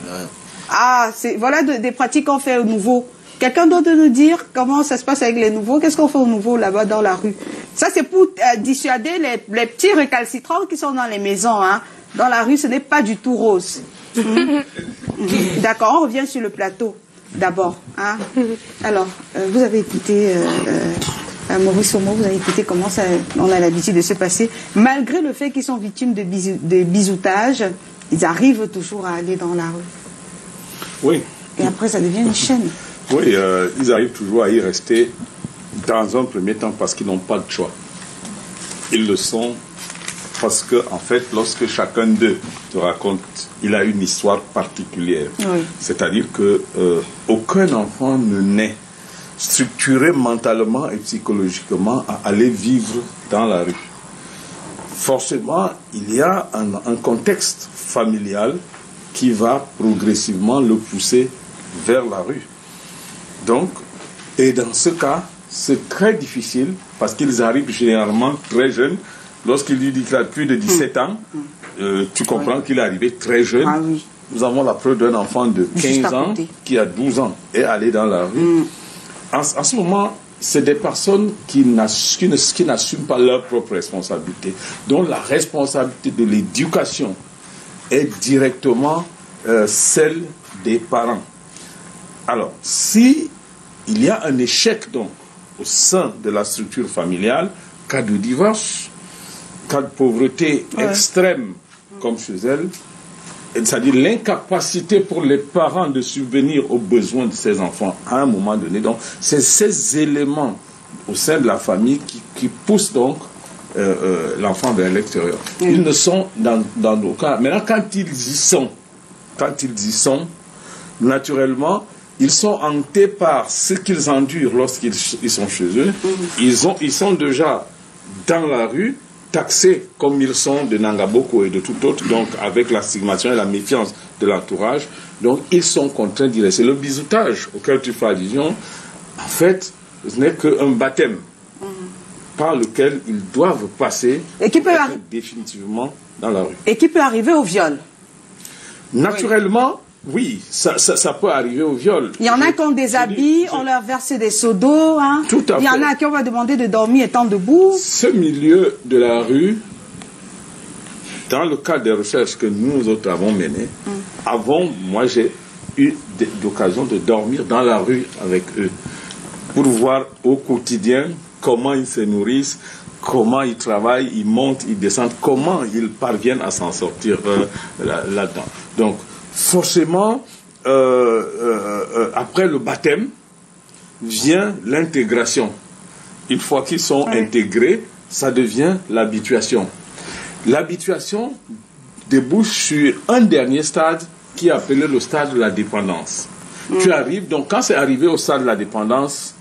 Speaker 9: Voilà.
Speaker 1: Ah, voilà des pratiques qu'on fait au nouveau. Quelqu'un d'autre nous dire comment ça se passe avec les nouveaux? Qu'est-ce qu'on fait au nouveau là-bas dans la rue? Ça, c'est pour dissuader les petits récalcitrants qui sont dans les maisons. Hein. Dans la rue, ce n'est pas du tout rose. D'accord, on revient sur le plateau d'abord. Hein. Alors, vous avez écouté... Maurice Omo, vous avez écouté comment ça, on a l'habitude de se passer. Malgré le fait qu'ils sont victimes de bisoutage, ils arrivent toujours à aller dans la rue.
Speaker 6: Oui.
Speaker 1: Et après, ça devient une chaîne.
Speaker 6: Oui, ils arrivent toujours à y rester dans un premier temps parce qu'ils n'ont pas de choix. Ils le sont parce que, en fait, lorsque chacun d'eux te raconte, il a une histoire particulière.
Speaker 1: Oui.
Speaker 6: C'est-à-dire que aucun enfant ne naît structuré mentalement et psychologiquement à aller vivre dans la rue. Forcément, il y a un contexte familial qui va progressivement le pousser vers la rue. Donc, et dans ce cas, c'est très difficile parce qu'ils arrivent généralement très jeunes. Lorsqu'il lui dit qu'il a plus de 17 ans, tu comprends qu'il est arrivé très jeune.
Speaker 1: Ah, oui.
Speaker 6: Nous avons la preuve d'un enfant de 15 ans qui a 12 ans et allé dans la rue. En ce moment, c'est des personnes qui n'assument pas leur propre responsabilité, dont la responsabilité de l'éducation est directement celle des parents. Alors, si il y a un échec donc au sein de la structure familiale, cas de divorce, cas de pauvreté extrême comme chez elle, c'est-à-dire l'incapacité pour les parents de subvenir aux besoins de ces enfants à un moment donné. Donc, c'est ces éléments au sein de la famille qui poussent donc l'enfant vers l'extérieur. Ils ne sont dans aucun... Maintenant, quand ils y sont, naturellement, ils sont hantés par ce qu'ils endurent lorsqu'ils sont chez eux. Ils sont déjà dans la rue, taxés comme ils sont de Nangaboko et de tout autre, donc avec la stigmatisation et la méfiance de l'entourage. Donc ils sont contraints d'y rester. Le bisoutage auquel tu fais allusion, en fait, ce n'est qu'un baptême par lequel ils doivent passer
Speaker 1: et qui peut
Speaker 6: définitivement dans la rue.
Speaker 1: Et qui peut arriver au viol.
Speaker 6: Naturellement, oui, ça peut arriver au viol.
Speaker 1: Il y en a qui ont des habits, on leur verse des seaux d'eau. Hein.
Speaker 6: Tout à fait.
Speaker 1: Il y en a qui on va demander de dormir étant debout.
Speaker 6: Ce milieu de la rue, dans le cadre des recherches que nous autres avons menées, moi j'ai eu l'occasion de dormir dans la rue avec eux pour voir au quotidien comment ils se nourrissent, comment ils travaillent, ils montent, ils descendent, comment ils parviennent à s'en sortir là-dedans. Donc, forcément, après le baptême, vient l'intégration. Une fois qu'ils sont intégrés, ça devient l'habituation. L'habituation débouche sur un dernier stade qui est appelé le stade de la dépendance. Tu arrives, donc quand c'est arrivé au stade de la dépendance,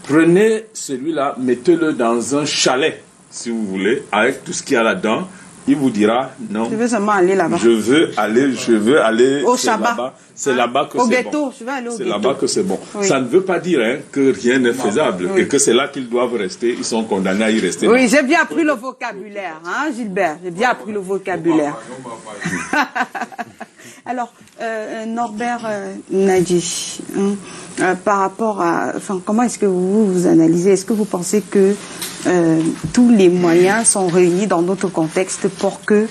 Speaker 6: prenez celui-là, mettez-le dans un chalet, si vous voulez, avec tout ce qu'il y a là-dedans. Il vous dira non.
Speaker 1: Je veux seulement aller là-bas.
Speaker 6: Je veux aller
Speaker 1: au Shabbat.
Speaker 6: C'est là-bas que c'est bon.
Speaker 1: Au ghetto, je vais aller au ghetto.
Speaker 6: C'est là-bas que c'est bon. Oui. Ça ne veut pas dire que rien n'est faisable et que c'est là qu'ils doivent rester. Ils sont condamnés à y rester.
Speaker 1: Oui, j'ai bien appris le vocabulaire, hein, Gilbert. J'ai bien appris le vocabulaire. Alors, Norbert Nadji, par rapport à... Enfin, comment est-ce que vous analysez? Est-ce que vous pensez que tous les moyens sont réunis dans notre contexte pour que,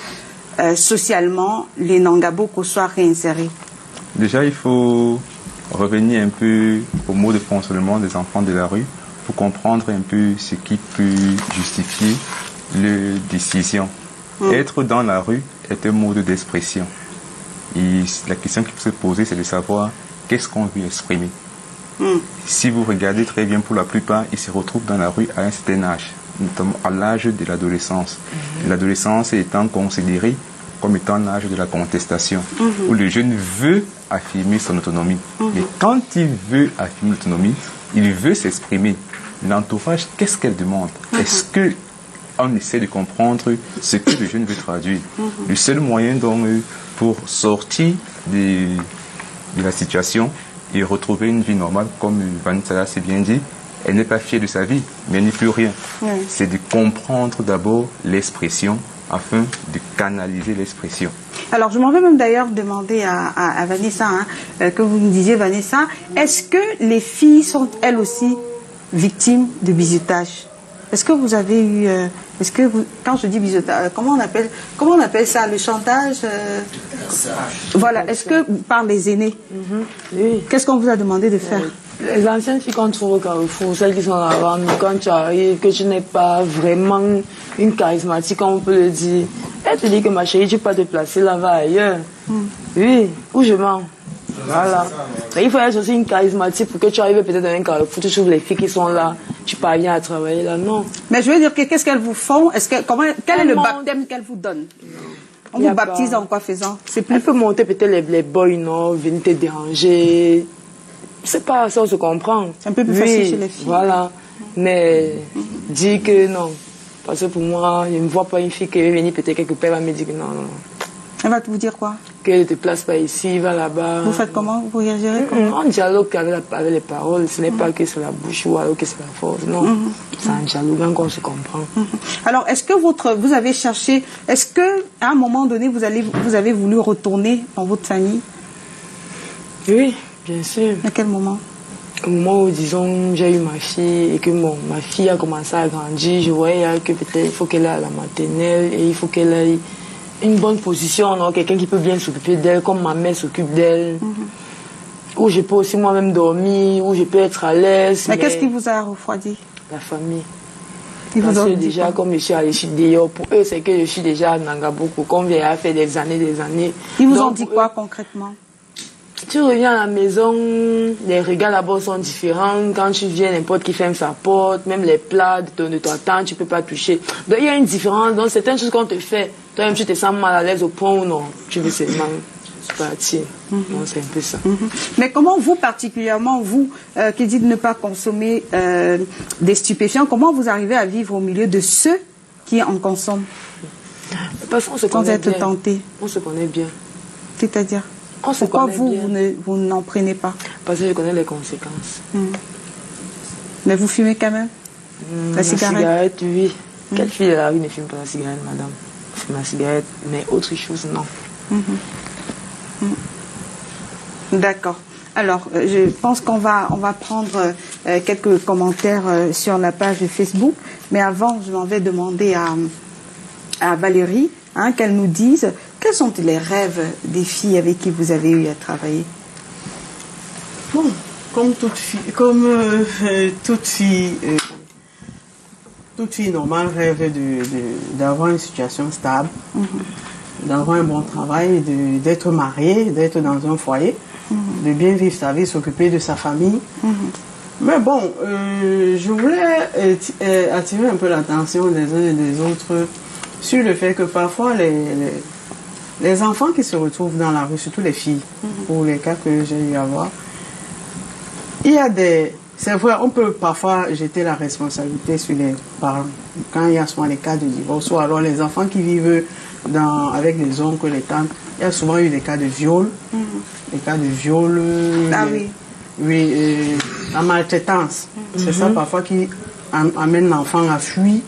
Speaker 1: socialement, les Nangaboko soient réinsérés?
Speaker 4: Déjà, il faut revenir un peu au mode de fonctionnement des enfants de la rue pour comprendre un peu ce qui peut justifier leur décision. Être dans la rue est un mode d'expression. Et la question qu'il faut se poser, c'est de savoir qu'est-ce qu'on veut exprimer. Si vous regardez très bien, pour la plupart, ils se retrouvent dans la rue à un certain âge. notamment à l'âge de l'adolescence. L'adolescence étant considérée comme étant l'âge de la contestation, où le jeune veut affirmer son autonomie. Mais quand il veut affirmer l'autonomie, il veut s'exprimer. L'entourage, qu'est-ce qu'elle demande? Est-ce qu'on essaie de comprendre ce que le jeune veut traduire? Le seul moyen donc pour sortir de la situation et retrouver une vie normale, comme Vanessa l'a si bien dit, elle n'est pas fière de sa vie, mais elle n'est plus rien. C'est de comprendre d'abord l'expression afin de canaliser l'expression.
Speaker 1: Alors, je m'en vais même d'ailleurs demander à Vanessa, que vous me disiez, Vanessa, est-ce que les filles sont elles aussi victimes de bizutage? Est-ce que vous avez eu, quand je dis bizutage, comment on appelle ça, le chantage voilà, est-ce que par les aînés,
Speaker 3: Oui.
Speaker 1: qu'est-ce qu'on vous a demandé de faire?
Speaker 3: Les anciennes filles qu'on trouve au Carrefour, celles qui sont là-bas, quand tu arrives, que tu n'es pas vraiment une charismatique, comme on peut le dire, elle te dit que ma chérie, tu peux pas te placer là-bas ailleurs. Oui, où je mens. Voilà. Mais il faut être aussi une charismatique pour que tu arrives peut-être dans un Carrefour, tu trouves les filles qui sont là, tu parviens à travailler là, non.
Speaker 1: Mais je veux dire, qu'est-ce qu'elles vous font? Quel est le baptême qu'elles vous donnent? On vous baptise en quoi faisant?
Speaker 3: Elle peut monter peut-être les boys, non, venir te déranger. C'est pas ça, on se comprend.
Speaker 1: C'est un peu plus facile chez les filles.
Speaker 3: Voilà. Mais dire que non. Parce que pour moi, je ne vois pas une fille qui va venir peut-être quelque part, elle va me dire que non, non.
Speaker 1: Elle va vous dire quoi? Qu'elle
Speaker 3: ne te place pas ici, va là-bas.
Speaker 1: Vous faites comment? Vous réagirez comment?
Speaker 3: On dialogue avec les paroles. Ce n'est pas que c'est la bouche ou alors que c'est la force. Non. C'est un dialogue qu'on se comprend.
Speaker 1: Alors, est-ce que vous avez cherché, est-ce que à un moment donné, vous avez voulu retourner dans votre famille?
Speaker 3: Oui, bien sûr.
Speaker 1: À quel moment?
Speaker 3: Au moment où, disons, j'ai eu ma fille et que ma fille a commencé à grandir, je voyais que peut-être il faut qu'elle aille à la maternelle et il faut qu'elle ait une bonne position, quelqu'un qui peut bien s'occuper d'elle, comme ma mère s'occupe d'elle, où je peux aussi moi-même dormir, où je peux être à l'aise.
Speaker 1: Mais qu'est-ce qui vous a refroidi?
Speaker 3: La famille.
Speaker 1: Parce
Speaker 3: que déjà, comme je suis allée chez Déo, pour eux, c'est que je suis déjà à Nangaboko, comme j'ai fait des années.
Speaker 1: Ils vous ont dit quoi concrètement?
Speaker 3: Tu reviens à la maison, les regards là-bas sont différents. Quand tu viens, n'importe qui ferme sa porte, même les plats de ton temps, tu ne peux pas toucher. Donc il y a une différence. Donc certaines choses qu'on te fait, toi-même tu te sens mal à l'aise au point où non, tu veux seulement partir. Donc c'est un peu ça.
Speaker 1: Mais comment vous particulièrement, vous qui dites ne pas consommer des stupéfiants, comment vous arrivez à vivre au milieu de ceux qui en consomment?
Speaker 3: Parce qu'on se connaît bien.
Speaker 1: Sans être tenté.
Speaker 3: On se connaît bien.
Speaker 1: C'est-à-dire? Pourquoi vous n'en prenez pas?
Speaker 3: Parce que je connais les conséquences.
Speaker 1: Mais vous fumez quand même? La cigarette?
Speaker 3: Oui. Quelle fille de la rue ne fume pas la cigarette, madame? Je fume la cigarette, mais autre chose, non.
Speaker 1: D'accord. Alors, je pense qu'on va prendre quelques commentaires sur la page Facebook. Mais avant, je m'en vais demander à Valérie qu'elle nous dise quels sont les rêves des filles avec qui vous avez eu à travailler.
Speaker 5: Bon, comme toute fille normale rêve d'avoir une situation stable, d'avoir un bon travail, d'être mariée, d'être dans un foyer, de bien vivre sa vie, s'occuper de sa famille. Mais bon, je voulais attirer un peu l'attention des uns et des autres sur le fait que parfois les enfants qui se retrouvent dans la rue, surtout les filles, pour les cas que j'ai eu à voir, il y a c'est vrai, on peut parfois jeter la responsabilité sur les parents. Quand il y a souvent les cas de divorce, ou alors les enfants qui vivent avec les oncles, les tantes, il y a souvent eu des cas de viol. Des cas de viol. Oui, la maltraitance. C'est ça parfois qui amène l'enfant à fuir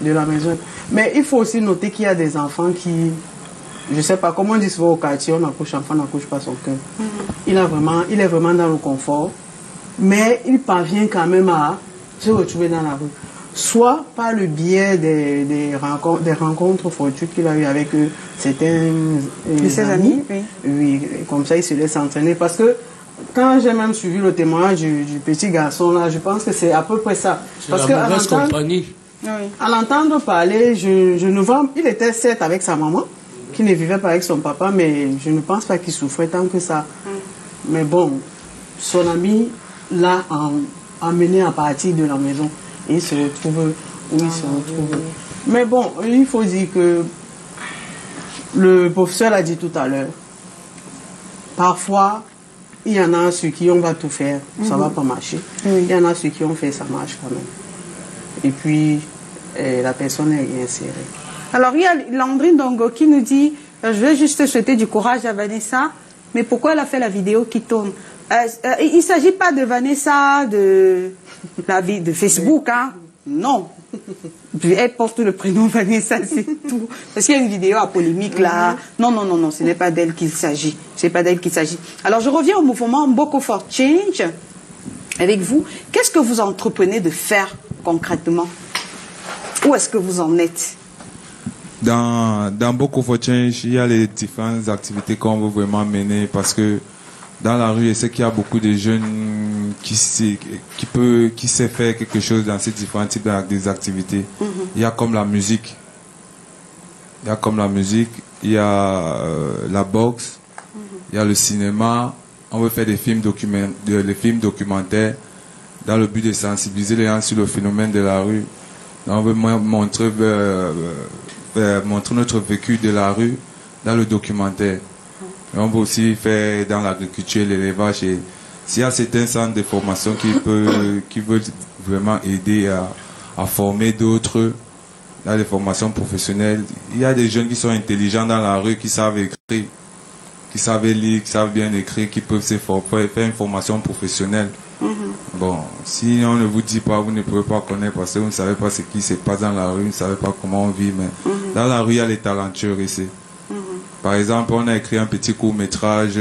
Speaker 5: de la maison. Mais il faut aussi noter qu'il y a des enfants qui, je ne sais pas, comment on dit souvent au quartier, on accouche, l'enfant n'accouche pas son cœur. Il est vraiment dans le confort, mais il parvient quand même à se retrouver dans la rue. Soit par le biais des rencontres fortuites qu'il a eues avec certains
Speaker 1: ses amis.
Speaker 5: Oui, comme ça il se laisse entraîner. Parce que quand j'ai même suivi le témoignage du petit garçon là, je pense que c'est à peu près ça. Parce
Speaker 7: la mauvaise compagnie.
Speaker 5: À l'entendre parler, je ne vois... Il était certes avec sa maman, qui ne vivait pas avec son papa, mais je ne pense pas qu'il souffrait tant que ça. Mais bon, son ami l'a emmené à partir de la maison. Et il se retrouve où ils se retrouvent. Mais bon, il faut dire que le professeur l'a dit tout à l'heure. Parfois, il y en a ceux qui on va tout faire, ça va pas marcher. Il y en a ceux qui ont fait, ça marche quand même. Et puis, la personne est insérée.
Speaker 1: Alors, il y a Landrine Dongo qui nous dit, je vais juste souhaiter du courage à Vanessa, mais pourquoi elle a fait la vidéo qui tourne? Il ne s'agit pas de Vanessa de Facebook, hein? Non. Elle porte le prénom Vanessa, c'est tout. Parce qu'il y a une vidéo à polémique là. Non, ce n'est pas d'elle qu'il s'agit. C'est pas d'elle qu'il s'agit. Alors, je reviens au mouvement Mboko for Change avec vous. Qu'est-ce que vous entreprenez de faire concrètement? Où est-ce que vous en êtes?
Speaker 2: Dans Mboko for Change, il y a les différentes activités qu'on veut vraiment mener parce que dans la rue, je sais qu'il y a beaucoup de jeunes qui savent faire quelque chose dans ces différents types d'activités. Il y a comme la musique. Il y a la boxe. Il y a le cinéma. On veut faire des films documentaires dans le but de sensibiliser les gens sur le phénomène de la rue. On veut montrer notre vécu de la rue dans le documentaire. Et on veut aussi faire dans l'agriculture, l'élevage. S'il y a certains centres de formation qui veulent vraiment aider à former d'autres dans les formations professionnelles, il y a des jeunes qui sont intelligents dans la rue, qui savent écrire, qui savent lire, qui savent bien écrire, qui peuvent faire une formation professionnelle. Bon, si on ne vous dit pas, vous ne pouvez pas connaître parce que vous ne savez pas ce qui se passe dans la rue, vous ne savez pas comment on vit, mais dans la rue, il y a les talentueux ici. Par exemple, on a écrit un petit court-métrage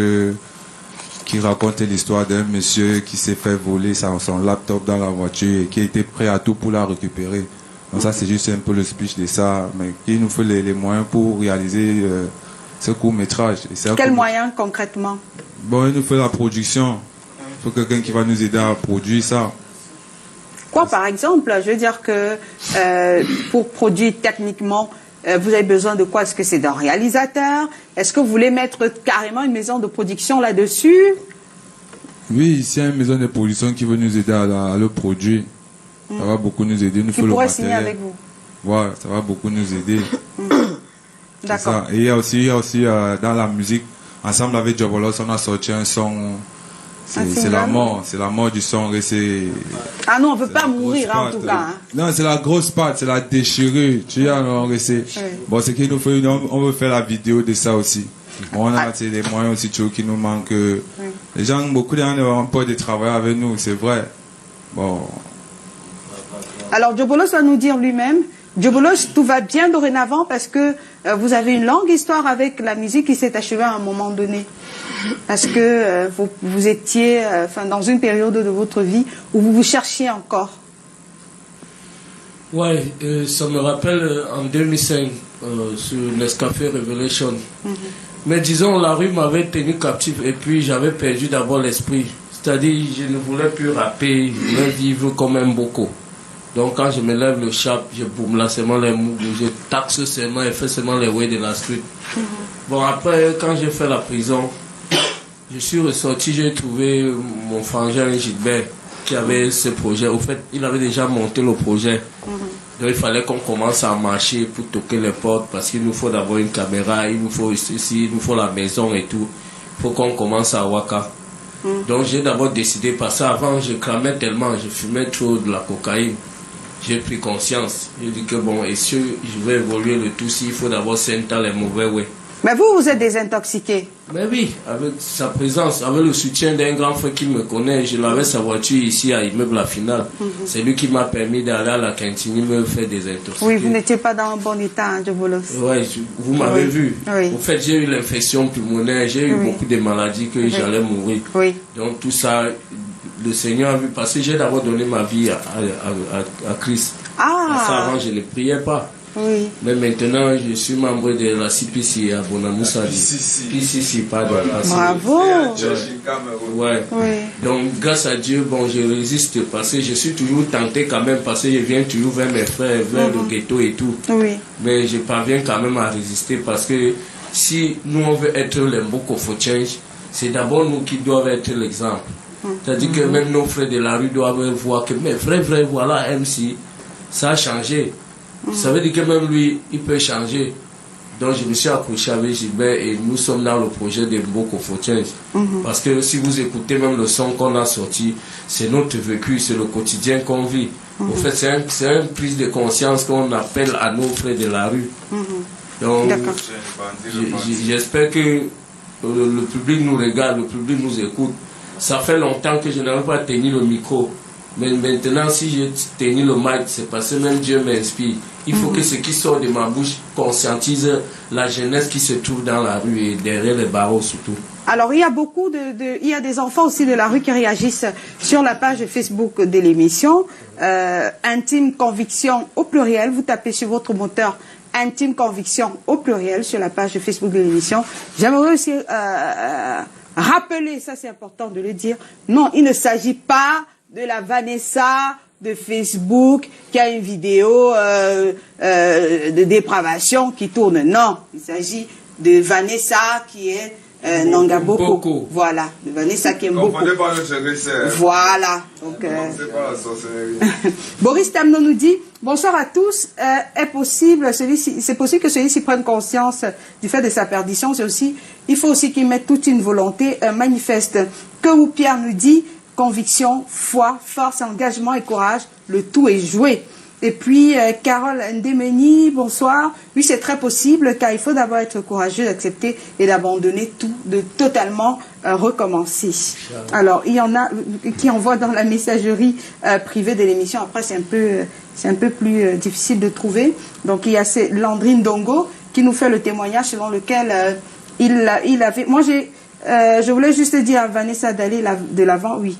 Speaker 2: qui raconte l'histoire d'un monsieur qui s'est fait voler son laptop dans la voiture et qui était prêt à tout pour la récupérer. Donc ça, c'est juste un peu le speech de ça, mais il nous faut les moyens pour réaliser ce court-métrage.
Speaker 1: Quels moyens concrètement?
Speaker 2: Bon, il nous faut la production. Il faut quelqu'un qui va nous aider à produire ça.
Speaker 1: Quoi, par exemple? Je veux dire que pour produire techniquement, vous avez besoin de quoi? Est-ce que c'est d'un réalisateur? Est-ce que vous voulez mettre carrément une maison de production là-dessus?
Speaker 2: Oui, ici, il y a une maison de production qui veut nous aider à le produire. Ça va beaucoup nous aider. Nous faut le matériel.
Speaker 1: Signer avec vous?
Speaker 2: Ouais, ça va beaucoup nous aider.
Speaker 1: D'accord.
Speaker 2: Et il y a aussi dans la musique, ensemble avec Jobolos, on a sorti un son. C'est la mort du son.
Speaker 1: Ah non, on ne veut pas mourir en tout cas. Hein.
Speaker 2: Non, c'est la grosse patte, c'est la déchirure. Tu vois, bon, c'est qu'il nous faut, on veut faire la vidéo de ça aussi. Bon, on a des moyens aussi qui nous manquent. Les gens, beaucoup de gens n'ont pas de travailler avec nous, c'est vrai. Bon.
Speaker 1: Alors, Jobolos va nous dire lui-même. Jobolos, tout va bien dorénavant parce que vous avez une longue histoire avec la musique qui s'est achevée à un moment donné. Parce que vous étiez dans une période de votre vie où vous vous cherchiez encore.
Speaker 7: Ouais, ça me rappelle en 2005 sur Nescafé Revelation. Mais disons, la rue m'avait tenu captif et puis j'avais perdu d'abord l'esprit. C'est-à-dire, je ne voulais plus rapper, je voulais vivre comme un Mboko. Donc quand je me lève le chap, je boum là seulement les mots, je taxe seulement et fais seulement les way de la street. Bon, après, quand j'ai fait la prison, je suis ressorti, j'ai trouvé mon frangin Gilbert qui avait ce projet. Au fait, il avait déjà monté le projet. Donc il fallait qu'on commence à marcher pour toquer les portes parce qu'il nous faut d'abord une caméra, il nous faut ceci, il nous faut la maison et tout. Il faut qu'on commence à Waka. Donc j'ai d'abord décidé, parce qu'avant je cramais tellement, je fumais trop de la cocaïne. J'ai pris conscience. J'ai dit que bon, et si je vais évoluer le tout, s'il faut d'abord s'entendre les mauvais way.
Speaker 1: Mais vous êtes désintoxiqué.
Speaker 7: Mais oui, avec sa présence, avec le soutien d'un grand frère qui me connaît, je l'avais sa voiture ici à Immeuble La Finale. C'est lui qui m'a permis d'aller à la cantine me faire désintoxiquer.
Speaker 1: Oui, vous n'étiez pas dans un bon état, hein, Jobolos.
Speaker 7: Oui, vous m'avez vu.
Speaker 1: Oui.
Speaker 7: En fait, j'ai eu l'infection pulmonaire, j'ai eu beaucoup de maladies que j'allais mourir.
Speaker 1: Oui.
Speaker 7: Donc tout ça, le Seigneur a vu, parce que j'ai d'abord donné ma vie à Christ.
Speaker 1: Ah.
Speaker 7: Ça, avant, je ne priais pas.
Speaker 1: Oui.
Speaker 7: Mais maintenant, je suis membre de la CPC à Bonamoussa. PCC, pardon.
Speaker 1: Bravo.
Speaker 7: Ouais. Oui. Donc, grâce à Dieu, bon, je résiste parce que je suis toujours tenté quand même, parce que je viens toujours vers mes frères, vers le ghetto et tout.
Speaker 1: Oui.
Speaker 7: Mais je parviens quand même à résister parce que si nous, on veut être les Mboko for Change, c'est d'abord nous qui doivent être l'exemple. C'est-à-dire que même nos frères de la rue doivent voir que, mais vrai, voilà, MC. ça a changé. Ça veut dire que même lui, il peut changer. Donc je me suis accroché avec Gilbert et nous sommes dans le projet des Mboko Fortunes. Parce que si vous écoutez même le son qu'on a sorti, c'est notre vécu, c'est le quotidien qu'on vit. En fait, c'est une prise de conscience qu'on appelle à nos frères de la rue. Donc j'espère que le public nous regarde, le public nous écoute. Ça fait longtemps que je n'avais pas tenu le micro. Mais maintenant, si j'ai tenu le mic, c'est parce que même Dieu m'inspire. Il faut que ce qui sort de ma bouche conscientise la jeunesse qui se trouve dans la rue et derrière les barreaux surtout.
Speaker 1: Alors, il y a beaucoup il y a des enfants aussi de la rue qui réagissent sur la page Facebook de l'émission. Intime Conviction au pluriel. Vous tapez sur votre moteur Intime Conviction au pluriel sur la page Facebook de l'émission. J'aimerais aussi rappeler, ça c'est important de le dire, non, il ne s'agit pas de la Vanessa de Facebook qui a une vidéo de dépravation qui tourne. Non, il s'agit de Vanessa qui est Nangaboko. Voilà, de Vanessa qui est Mboko. Voilà. Donc, Boris Tamno nous dit bonsoir à tous. C'est possible que celui-ci prenne conscience du fait de sa perdition. Il faut aussi qu'il mette toute une volonté manifeste. Que Pierre nous dit conviction, foi, force, engagement et courage, le tout est joué. Et puis, Carole Ndemeni, bonsoir. Oui, c'est très possible, car il faut d'abord être courageux d'accepter et d'abandonner tout, de totalement recommencer. Alors, il y en a qui envoient dans la messagerie privée de l'émission. Après, c'est un peu plus difficile de trouver. Donc, il y a Landrine Dongo qui nous fait le témoignage selon lequel il avait... Moi, je voulais juste dire à Vanessa d'aller de l'avant, oui.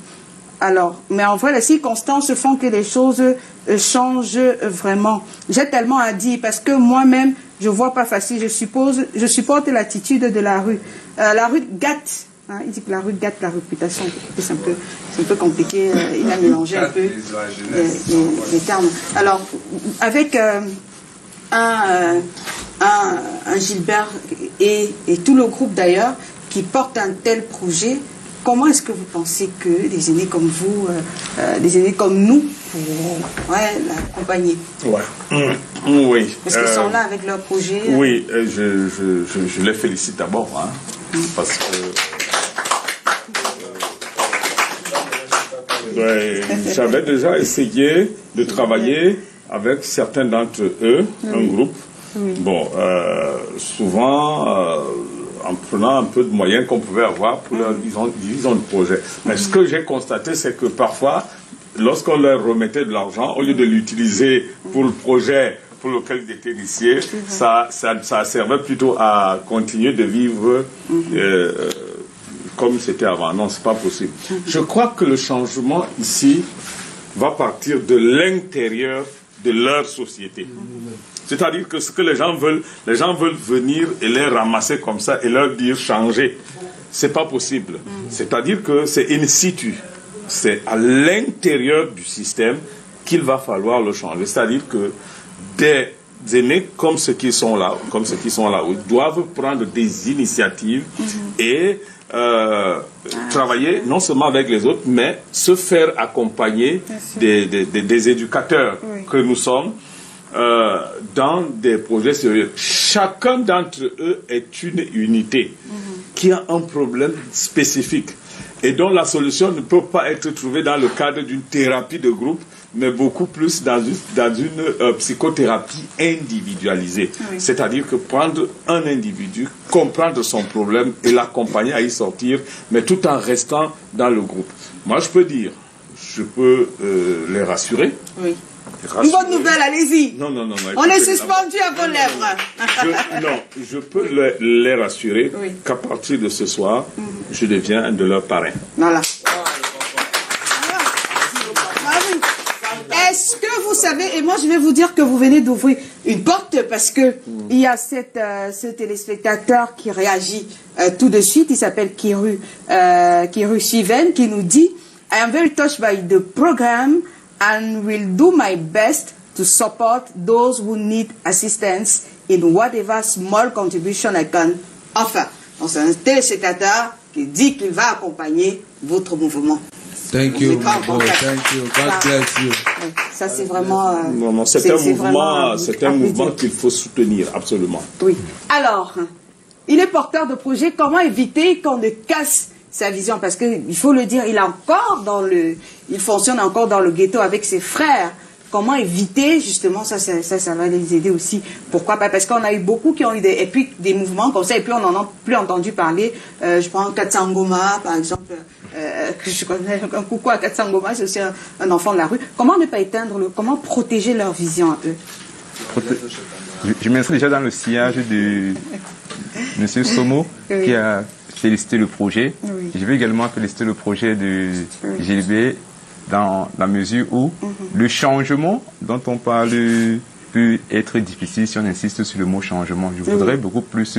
Speaker 1: Alors, mais en vrai, les circonstances font que les choses changent vraiment. J'ai tellement à dire parce que moi-même, je vois pas facile. Je supporte l'attitude de la rue. La rue gâte. Hein, il dit que la rue gâte la réputation. C'est un peu compliqué. Il a mélangé un peu les termes. Alors, avec un Gilbert et tout le groupe d'ailleurs qui porte un tel projet. Comment est-ce que vous pensez que des aînés comme vous, des aînés comme nous, pourront l'accompagner?
Speaker 6: Oui.
Speaker 1: Parce qu'ils sont là avec leur projet.
Speaker 6: Oui, je les félicite d'abord, hein, parce que j'avais déjà essayé de travailler avec certains d'entre eux, un groupe. Oui. Bon, souvent... en prenant un peu de moyens qu'on pouvait avoir pour leur vision de projet. Mais ce que j'ai constaté, c'est que parfois, lorsqu'on leur remettait de l'argent, au lieu de l'utiliser pour le projet pour lequel ils étaient initiés, ça servait plutôt à continuer de vivre comme c'était avant. Non, c'est pas possible. Je crois que le changement ici va partir de l'intérieur de leur société. C'est-à-dire que ce que les gens veulent venir et les ramasser comme ça et leur dire changer. C'est pas possible. C'est-à-dire que c'est in situ. C'est à l'intérieur du système qu'il va falloir le changer. C'est-à-dire que des aînés comme ceux qui sont là, doivent prendre des initiatives et travailler non seulement avec les autres, mais se faire accompagner des éducateurs que nous sommes. Dans des projets sérieux. Chacun d'entre eux est une unité qui a un problème spécifique et dont la solution ne peut pas être trouvée dans le cadre d'une thérapie de groupe, mais beaucoup plus dans une psychothérapie individualisée. C'est-à-dire que prendre un individu, comprendre son problème et l'accompagner à y sortir, mais tout en restant dans le groupe. Moi, je peux les rassurer. Oui.
Speaker 1: Une bonne nouvelle, allez-y.
Speaker 6: Non.
Speaker 1: On est suspendu à vos lèvres.
Speaker 6: Je peux les rassurer qu'à partir de ce soir, je deviens un de leurs parrains.
Speaker 1: Voilà. Est-ce que vous savez, et moi je vais vous dire que vous venez d'ouvrir une porte parce que il y a ce téléspectateur qui réagit tout de suite, il s'appelle Kiru Shiven, qui nous dit I am very touched by the program and will do my best to support those who need assistance in whatever small contribution I can offer. Donc c'est un téléspectateur qui dit qu'il va accompagner votre mouvement.
Speaker 2: Thank you, my boy. Thank you. God bless you.
Speaker 1: Ça, c'est vraiment...
Speaker 6: non, c'est un mouvement qu'il faut soutenir, absolument.
Speaker 1: Oui. Alors, il est porteur de projet. Comment éviter qu'on ne casse sa vision? Parce qu'il faut le dire, il fonctionne encore dans le ghetto avec ses frères. Comment éviter, justement, ça va les aider aussi. Pourquoi pas? Parce qu'on a eu beaucoup qui ont eu des mouvements comme ça, et puis on n'en a plus entendu parler. Je prends Katsangoma, par exemple, que je connais, un coucou à Katsangoma, c'est aussi un enfant de la rue. Comment ne pas comment protéger leur vision à eux?
Speaker 4: Je m'inscris déjà dans le sillage de M. Somo, oui, qui a félicité le projet. Oui. Je vais également féliciter le projet de Gilbert, dans la mesure où le changement dont on parle peut être difficile si on insiste sur le mot changement. Je voudrais beaucoup plus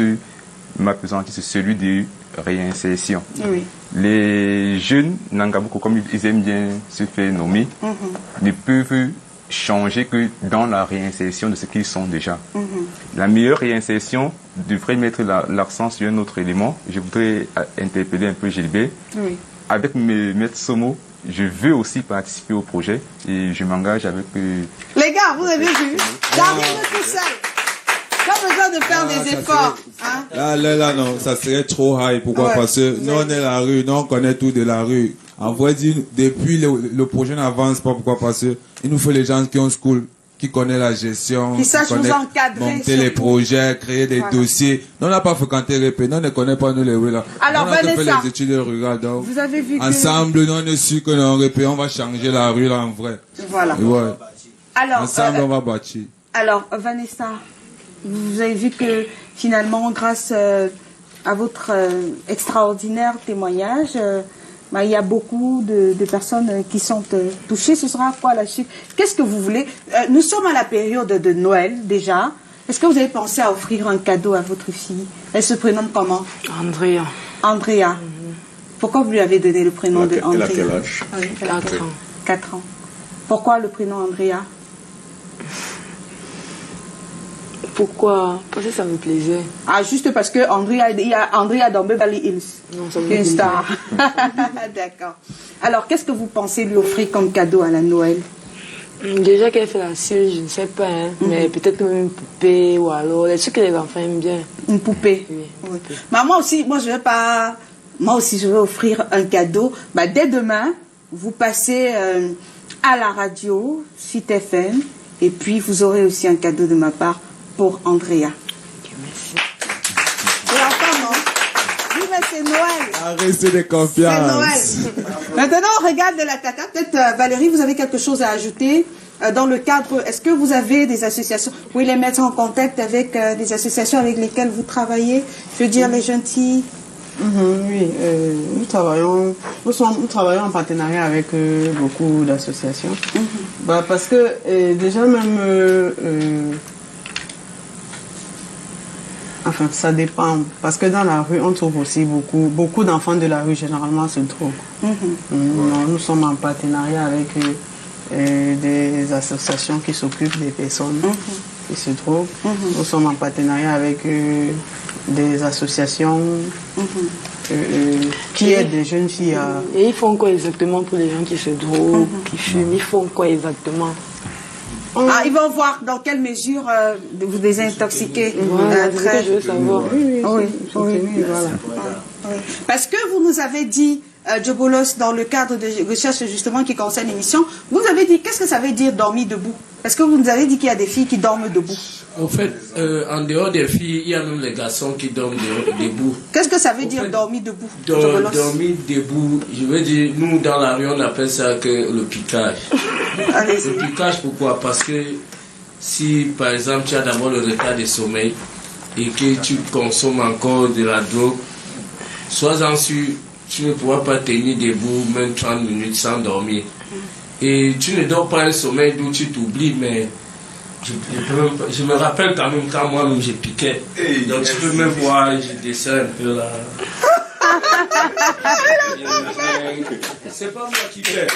Speaker 4: m'appesantir sur celui de réinsertion. Oui. Les jeunes Nangabuko, comme ils aiment bien se faire nommer, ne peuvent changer que dans la réinsertion de ce qu'ils sont déjà. La meilleure réinsertion devrait mettre l'accent sur un autre élément. Je voudrais interpeller un peu Gilbert. Oui. Avec mes maîtres Somo, je veux aussi participer au projet et je m'engage avec...
Speaker 1: Les gars, vous avez vu, d'arriver tout seul. Pas besoin de faire des efforts.
Speaker 2: Là, non, ça serait trop high. Pourquoi? Parce que nous, on est la rue, nous, on connaît tout de la rue. En vrai dire, depuis le projet n'avance pas. Pourquoi? Parce que il nous faut les gens qui ont school, qui connaissent la gestion,
Speaker 1: qui sachent nous encadrer,
Speaker 2: monter les projets, créer des dossiers. Nous, on n'a pas fréquenté les pays, nous, on ne connaît pas nous les rues là.
Speaker 1: Alors,
Speaker 2: on a fait les études rurales. Donc,
Speaker 1: vous avez vu
Speaker 2: ensemble, nous, on est sûr que dans les pays, on va changer la rue là en vrai.
Speaker 1: Voilà.
Speaker 2: Ouais.
Speaker 1: Alors,
Speaker 2: ensemble, on va bâtir.
Speaker 1: Alors, Vanessa, vous avez vu que finalement, grâce à votre extraordinaire témoignage, il y a beaucoup de personnes qui sont touchées. Ce sera quoi la suite? Qu'est-ce que vous voulez? Nous sommes à la période de Noël déjà. Est-ce que vous avez pensé à offrir un cadeau à votre fille? Elle se prénomme comment?
Speaker 3: Andrea.
Speaker 1: Andrea. Pourquoi vous lui avez donné le prénom de Andrea?
Speaker 6: Elle a quel âge?
Speaker 3: 4 ans.
Speaker 1: 4 ans. Pourquoi le prénom Andrea?
Speaker 3: Pourquoi? Parce que ça me plaisait.
Speaker 1: Ah, juste parce que Andrea dans Beverly Hills.
Speaker 3: Non, ça me
Speaker 1: plaisait. Une star. D'accord. Alors, qu'est-ce que vous pensez lui offrir comme cadeau à la Noël?
Speaker 3: Déjà qu'elle fait la suite, je ne sais pas, mais peut-être même une poupée ou alors les trucs que les enfants aiment bien.
Speaker 1: Une poupée? Oui. Oui. Mais moi aussi, je vais offrir un cadeau. Dès demain, vous passez à la radio, Suite FM, et puis vous aurez aussi un cadeau de ma part pour Andrea.
Speaker 3: Merci.
Speaker 1: Et enfin, non? Oui, mais c'est Noël.
Speaker 2: Arrêtez de confiance.
Speaker 1: C'est Noël. Maintenant, on regarde de la tata. Peut-être, Valérie, vous avez quelque chose à ajouter dans le cadre. Est-ce que vous avez des associations? Vous pouvez les mettre en contact avec des associations avec lesquelles vous travaillez? Je veux dire, les jeunes filles.
Speaker 5: Oui, nous travaillons en partenariat avec beaucoup d'associations. Parce que déjà même, enfin ça dépend, parce que dans la rue on trouve aussi beaucoup d'enfants de la rue généralement se droguent. Nous sommes en partenariat avec des associations qui s'occupent des personnes qui se droguent. Nous sommes en partenariat avec des associations qui aident les jeunes filles à...
Speaker 3: Et ils font quoi exactement pour les gens qui se droguent, qui fument? Ils font quoi exactement?
Speaker 1: Ils vont voir dans quelle mesure vous désintoxiquez.
Speaker 3: Voilà, je veux savoir.
Speaker 1: Oui, voilà. Parce que vous nous avez dit, Djobolos, dans le cadre de recherche justement qui concerne l'émission, vous avez dit, qu'est-ce que ça veut dire dormir debout? Parce que vous nous avez dit qu'il y a des filles qui dorment debout.
Speaker 7: En fait, en dehors des filles, il y a même les garçons qui dorment debout.
Speaker 1: Qu'est-ce que ça veut dire dormir debout?
Speaker 7: Dormir debout, je veux dire, nous dans la rue on appelle ça que le piquage. Le piquage, pourquoi? Parce que si par exemple tu as d'abord le retard de sommeil et que tu consommes encore de la drogue, sois-en sûr, tu ne pourras pas tenir debout même 30 minutes sans dormir. Et tu ne dors pas un sommeil d'où tu t'oublies, mais je me rappelle quand même quand moi-même j'ai piqué. Donc tu peux me voir, je descends un peu là. C'est pas moi qui fais.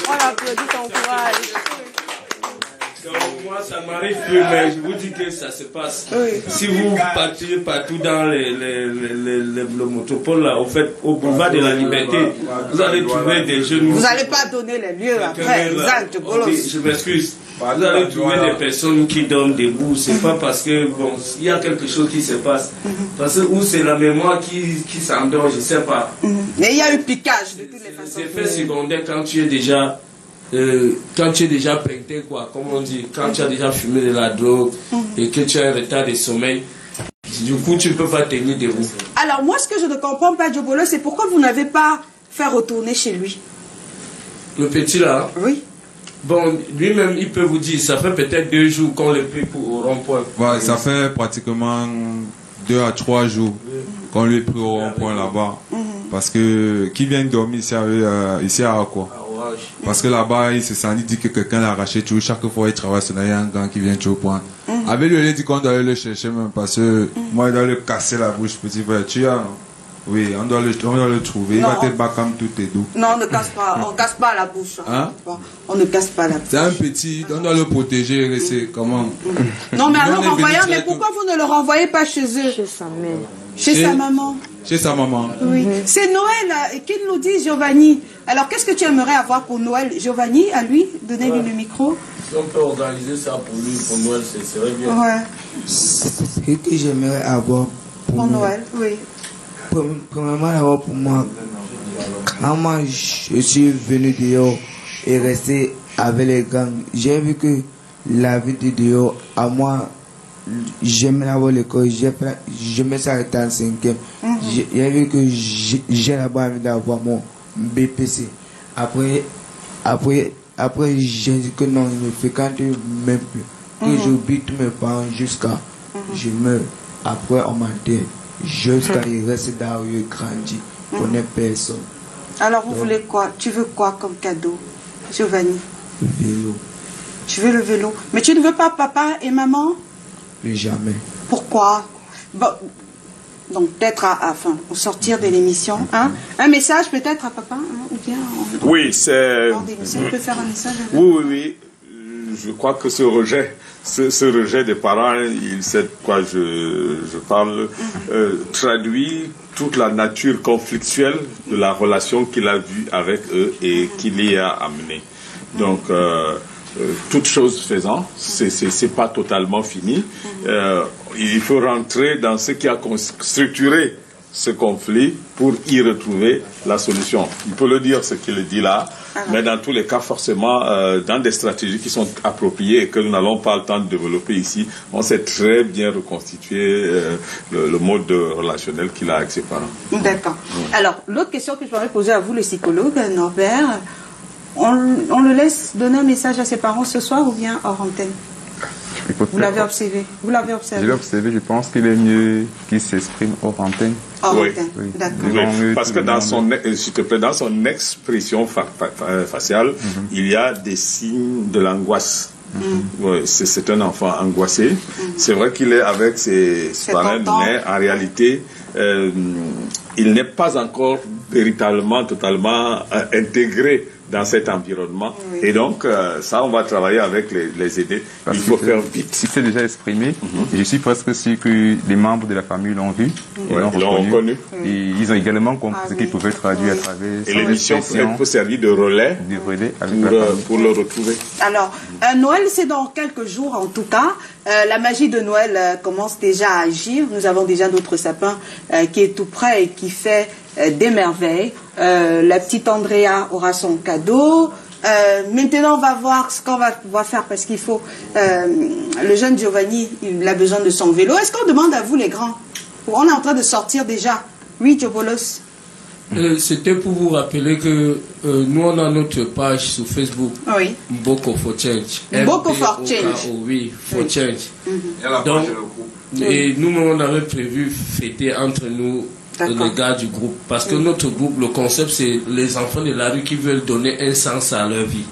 Speaker 3: On applaudit ton courage.
Speaker 7: Donc, moi, ça m'arrive plus, mais je vous dis que ça se passe. Oui. Si vous partez partout dans le métropole, là, au boulevard de la Liberté, vous allez trouver des jeunes.
Speaker 1: Vous n'allez pas donner les lieux après,
Speaker 7: je m'excuse. Vous allez trouver des personnes qui dorment debout. C'est pas parce que, bon, il y a quelque chose qui se passe. Parce que, ou c'est la mémoire qui s'endort, je sais pas.
Speaker 1: Mais il y a eu piquage de toutes les façons.
Speaker 7: C'est effet secondaire quand tu es déjà. Quand tu es déjà peinté, quoi, comme on dit, quand tu as déjà fumé de la drogue et que tu as un retard de sommeil, du coup, tu ne peux pas tenir debout.
Speaker 1: Alors, moi, ce que je ne comprends pas, Djobolo, c'est pourquoi vous n'avez pas fait retourner chez lui.
Speaker 7: Le petit, là?
Speaker 1: Oui.
Speaker 7: Bon, lui-même, il peut vous dire, ça fait peut-être 2 jours qu'on le prie au rond-point.
Speaker 2: Ouais, ça fait pratiquement 2 à 3 jours qu'on lui prie au rond-point là-bas. Parce que, qui vient dormir ici à quoi? Parce que là-bas, il se sent, il dit que quelqu'un l'a arraché tout. Chaque fois, il travaille sur un gant qui vient tout au point. Avec lui, il dit qu'on doit aller le chercher même parce que moi, il doit le casser la bouche, petit frère. Tu as, oui, on doit le trouver. Il va te battre comme tout est doux.
Speaker 1: Non, on ne casse pas. On ne casse pas la bouche.
Speaker 2: Hein?
Speaker 1: On ne casse pas la bouche.
Speaker 2: C'est un petit, on doit le protéger. C'est comment?
Speaker 1: Non, mais alors renvoyons, mais pourquoi vous ne le renvoyez pas chez eux?
Speaker 3: Chez sa mère.
Speaker 1: Chez sa maman.
Speaker 2: Chez sa maman.
Speaker 1: Oui. C'est Noël qu'il nous dit, Giovanni. Alors, qu'est-ce que tu aimerais avoir pour Noël? Giovanni, à lui, donnez-lui le micro.
Speaker 7: Si on peut organiser ça pour lui, pour Noël, ce serait bien.
Speaker 1: Ouais.
Speaker 8: Ce que j'aimerais avoir
Speaker 1: pour Noël, oui.
Speaker 8: Premièrement, d'abord pour moi, quand moi je suis venu dehors et resté avec les gangs, j'ai vu que la vie de dehors, à moi, j'aimais avoir l'école, je me suis arrêté en 5e. J'ai vu que j'ai d'abord envie d'avoir mon BPC. Après j'ai dit que non, il ne fréquente même plus. Que j'oublie tous mes parents jusqu'à je meurs. Après on m'enterre. Jusqu'à il reste dans le grandi. On n'est personne.
Speaker 1: Alors vous voulez quoi? Tu veux quoi comme cadeau, Giovanni?
Speaker 8: Le vélo.
Speaker 1: Tu veux le vélo? Mais tu ne veux pas papa et maman?
Speaker 8: Plus jamais.
Speaker 1: Pourquoi? Bon, donc peut-être au sortir de l'émission, hein? Un message peut-être à papa, hein? Ou bien
Speaker 6: oui, c'est...
Speaker 1: On peut faire un message à
Speaker 6: oui. Je crois que ce rejet des parents, il sait de quoi je parle, traduit toute la nature conflictuelle de la relation qu'il a vue avec eux et qu'il y a amené. Donc, toute chose faisant, c'est pas totalement fini. Il faut rentrer dans ce qui a structuré ce conflit pour y retrouver la solution. Il peut le dire ce qu'il dit là, mais dans tous les cas, forcément, dans des stratégies qui sont appropriées et que nous n'avons pas le temps de développer ici, on sait très bien reconstituer le mode relationnel qu'il a avec ses parents.
Speaker 1: D'accord. Alors, l'autre question que je pourrais poser à vous, le psychologue, Norbert, on le laisse donner un message à ses parents ce soir ou bien hors antenne? Vous l'avez observé? Vous l'avez observé?
Speaker 4: Je l'ai observé, je pense qu'il est mieux qu'il s'exprime hors antenne.
Speaker 1: Hors antenne, d'accord.
Speaker 6: Oui, parce que dans s'il te plaît, dans son expression faciale, il y a des signes de l'angoisse. Ouais, c'est un enfant angoissé. C'est vrai qu'il est avec ses parents, mais en réalité, il n'est pas encore véritablement, totalement intégré dans cet environnement. Et donc, ça, on va travailler avec les aider. Il faut faire vite.
Speaker 4: Il s'est déjà exprimé. Et je suis presque sûr que les membres de la famille l'ont vu. Ils l'ont reconnu. Et ils ont également compris ce qu'ils pouvaient traduire à travers
Speaker 6: et l'émission peut servir de relais, pour le retrouver.
Speaker 1: Alors, Noël, c'est dans quelques jours en tout cas. La magie de Noël commence déjà à agir. Nous avons déjà notre sapin qui est tout prêt et qui fait des merveilles. La petite Andrea aura son cadeau. Maintenant, on va voir ce qu'on va pouvoir faire parce qu'il faut... le jeune Giovanni, il a besoin de son vélo. Est-ce qu'on demande à vous, les grands? On est en train de sortir déjà. Oui, Djobolos.
Speaker 7: C'était pour vous rappeler que nous, on a notre page sur Facebook.
Speaker 1: Oui.
Speaker 7: Boko for Change.
Speaker 1: Boko for Change.
Speaker 7: Oui, for Change. Donc, et nous, on avait prévu fêter entre nous les gars du groupe. Parce que notre groupe, le concept, c'est les enfants de la rue qui veulent donner un sens à leur vie.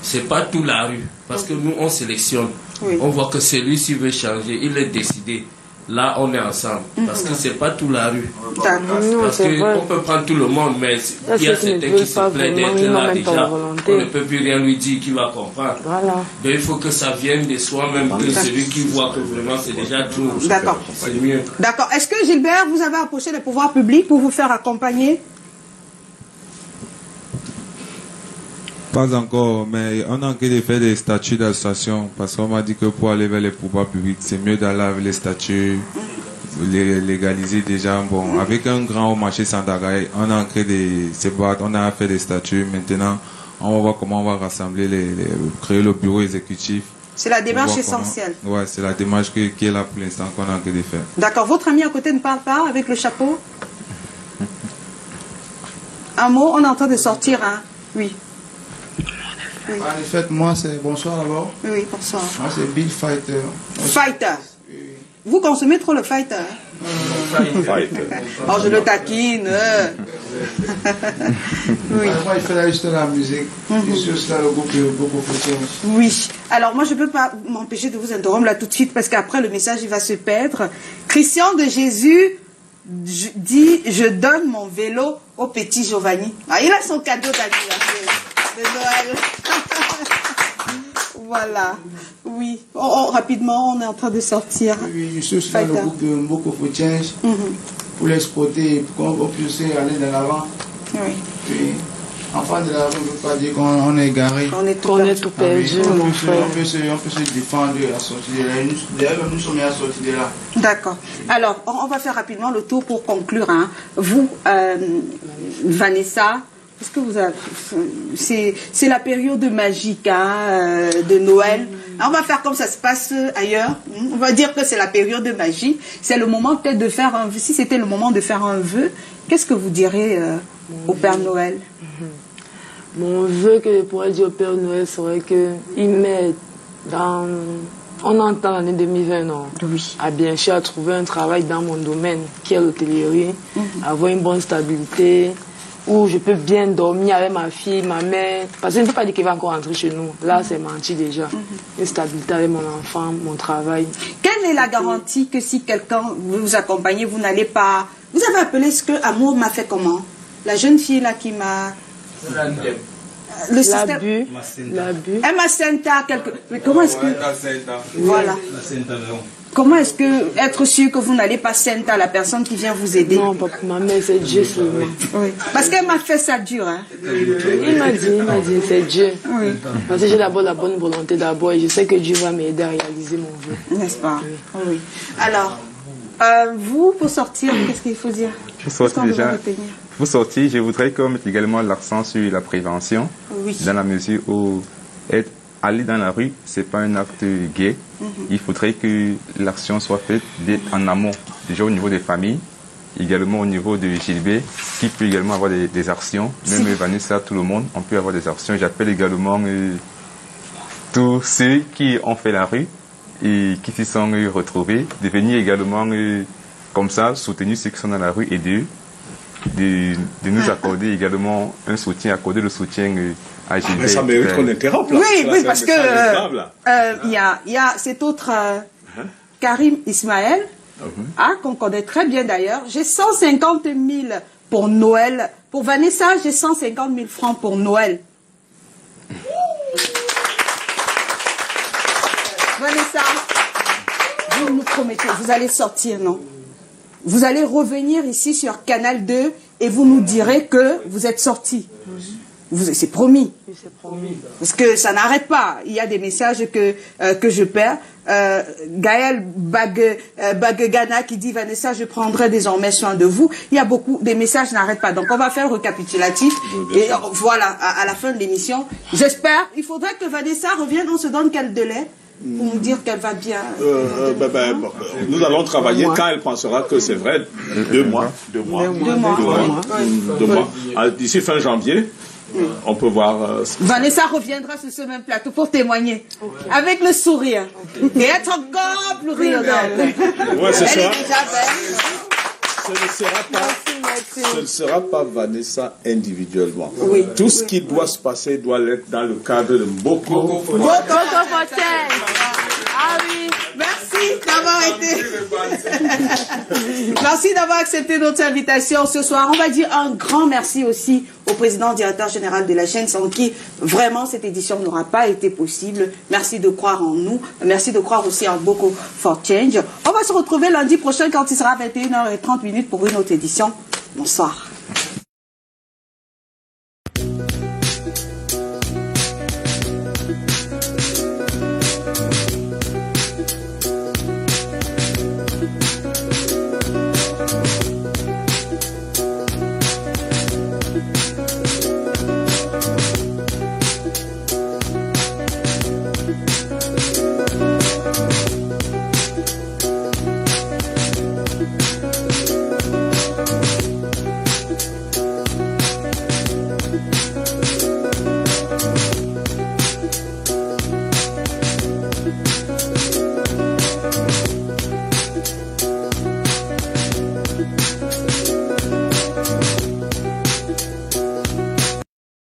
Speaker 7: C'est pas tout la rue. Parce que nous, on sélectionne. On voit que celui-ci veut changer. Il est décidé. là on est ensemble. Parce que c'est pas toute la rue.
Speaker 1: D'accord.
Speaker 7: Parce qu'on peut prendre tout le monde, mais il y a certains qui se plaignent d'être là déjà. On ne peut plus rien lui dire qu'il va comprendre.
Speaker 3: Voilà.
Speaker 7: Donc il faut que ça vienne de soi-même, que celui qui voit que vraiment c'est déjà tout.
Speaker 1: D'accord.
Speaker 7: C'est mieux.
Speaker 1: D'accord. Est-ce que Gilbert, vous avez approché les pouvoirs publics pour vous faire accompagner?
Speaker 2: Pas encore, mais on a envie de faire des statuts d'association parce qu'on m'a dit que pour aller vers les pouvoirs publics, c'est mieux d'aller avec les statuts, les légaliser déjà. Bon, avec un grand marché Sandagaï, on a créé on a fait des statuts. Maintenant, on va voir comment on va rassembler, créer le bureau exécutif.
Speaker 1: C'est la démarche essentielle.
Speaker 2: Ouais, c'est la démarche qui est là pour l'instant qu'on a envie de faire.
Speaker 1: D'accord. Votre ami à côté ne parle pas avec le chapeau? Un mot, on est en train de sortir, hein? Oui.
Speaker 8: Oui. En fait, moi, c'est bonsoir d'abord.
Speaker 1: Oui, bonsoir.
Speaker 8: Moi, c'est Bill Fighter.
Speaker 1: Fighter. Oui. Vous consommez trop le Fighter.
Speaker 6: Fighter.
Speaker 1: Oh, je le taquine. Oui.
Speaker 8: Moi, il fait juste la musique. Je suis aussi dans le groupe de Boko Foutien.
Speaker 1: Oui. Alors, moi, je ne peux pas m'empêcher de vous interrompre là tout de suite parce qu'après, le message, il va se perdre. Christian de Jésus dit, je donne mon vélo au petit Giovanni. Ah, il a son cadeau d'anniversaire de Noël. Voilà. Oui. Rapidement, on est en train de sortir.
Speaker 8: Oui, je suis aussi dans le groupe de Mboko Foutien pour l'exploiter, pour qu'on puisse aller de l'avant.
Speaker 1: Oui.
Speaker 8: Puis, enfant de la rue, on ne peut pas dire qu'on est égaré.
Speaker 3: On est tout perdu, mon frère.
Speaker 8: On peut se défendre à la sortie de là. D'ailleurs, nous sommes à la sortie de là.
Speaker 1: D'accord. Alors, on va faire rapidement le tour pour conclure. Hein. Vous, Vanessa, est-ce que vous avez... C'est la période magique hein, de Noël. On va faire comme ça se passe ailleurs. On va dire que c'est la période de magie. C'est le moment peut-être de faire un vœu. Si c'était le moment de faire un vœu, qu'est-ce que vous direz au Père Noël?
Speaker 3: Mon vœu que je pourrais dire au Père Noël serait qu'il m'aide dans... On entend l'année 2020, non?
Speaker 1: Oui.
Speaker 3: À bien sûr à trouver un travail dans mon domaine, qui est l'hôtellerie, avoir une bonne stabilité, où je peux bien dormir avec ma fille, ma mère. Parce que je ne peux pas dire qu'il va encore rentrer chez nous. Là, c'est menti déjà. Une stabilité avec mon enfant, mon travail.
Speaker 1: Quelle est la garantie que si quelqu'un veut vous accompagner, vous n'allez pas... Vous avez appelé ce que Amour m'a fait comment? La jeune fille là qui m'a... Le système...
Speaker 3: L'abus.
Speaker 1: Emma Senta, mais comment est-ce que... Voilà. Comment est-ce que être sûr que vous n'allez pas Senta la personne qui vient vous aider?
Speaker 3: Non, papa, ma mère, c'est Dieu seulement.
Speaker 1: Oui. Parce qu'elle m'a fait ça dur, hein.
Speaker 3: Il m'a dit, c'est Dieu. Oui. Parce que j'ai d'abord la bonne volonté d'abord et je sais que Dieu va m'aider à réaliser mon vœu.
Speaker 1: N'est-ce pas? Oui. Alors, vous, pour sortir, qu'est-ce qu'il faut dire?
Speaker 4: Pour sortir déjà, pour sortir, je voudrais qu'on mette également l'accent sur la prévention, dans la mesure où aller dans la rue, ce n'est pas un acte gai. Il faudrait que l'action soit faite en amont, déjà au niveau des familles, également au niveau de Gilbert, qui peut également avoir des actions. Même Vanessa, tout le monde, on peut avoir des actions. J'appelle également tous ceux qui ont fait la rue et qui s'y sont retrouvés, de venir également comme ça, soutenir ceux qui sont dans la rue et de nous accorder également un soutien, accorder le soutien à Gilbert. Mais
Speaker 6: ça mérite qu'on interrompe là.
Speaker 1: Oui, parce que il y a cet autre Karim Ismaël, qu'on connaît très bien d'ailleurs. J'ai 150 000 pour Noël. Pour Vanessa, j'ai 150 000 francs pour Noël. Vanessa, vous nous promettez, vous allez sortir, non? Vous allez revenir ici sur Canal 2 et vous nous direz que vous êtes sortis. C'est promis. Parce que ça n'arrête pas. Il y a des messages que je perds. Gaël Bagegana qui dit Vanessa, je prendrai désormais soin de vous. Il y a beaucoup, des messages n'arrêtent pas. Donc on va faire un récapitulatif. Et voilà, à la fin de l'émission. J'espère, il faudrait que Vanessa revienne. On se donne quel délai pour nous dire qu'elle va bien?
Speaker 6: Nous allons travailler quand elle pensera que c'est vrai. 2 mois. 2 mois. D'ici fin janvier. On peut voir...
Speaker 1: Vanessa reviendra sur ce même plateau pour témoigner. Avec le sourire. Et être encore plus rayonnante.
Speaker 6: Ouais, ce ne sera pas Vanessa individuellement. Oui. Tout ce qui doit se passer doit être dans le cadre de Boko.
Speaker 1: Ah oui. Merci d'avoir Merci d'avoir accepté notre invitation ce soir. On va dire un grand merci aussi au président directeur général de la chaîne, sans qui vraiment cette édition n'aura pas été possible. Merci de croire en nous. Merci de croire aussi en Boko for Change. On va se retrouver lundi prochain quand il sera 21h30 pour une autre édition. Bonsoir.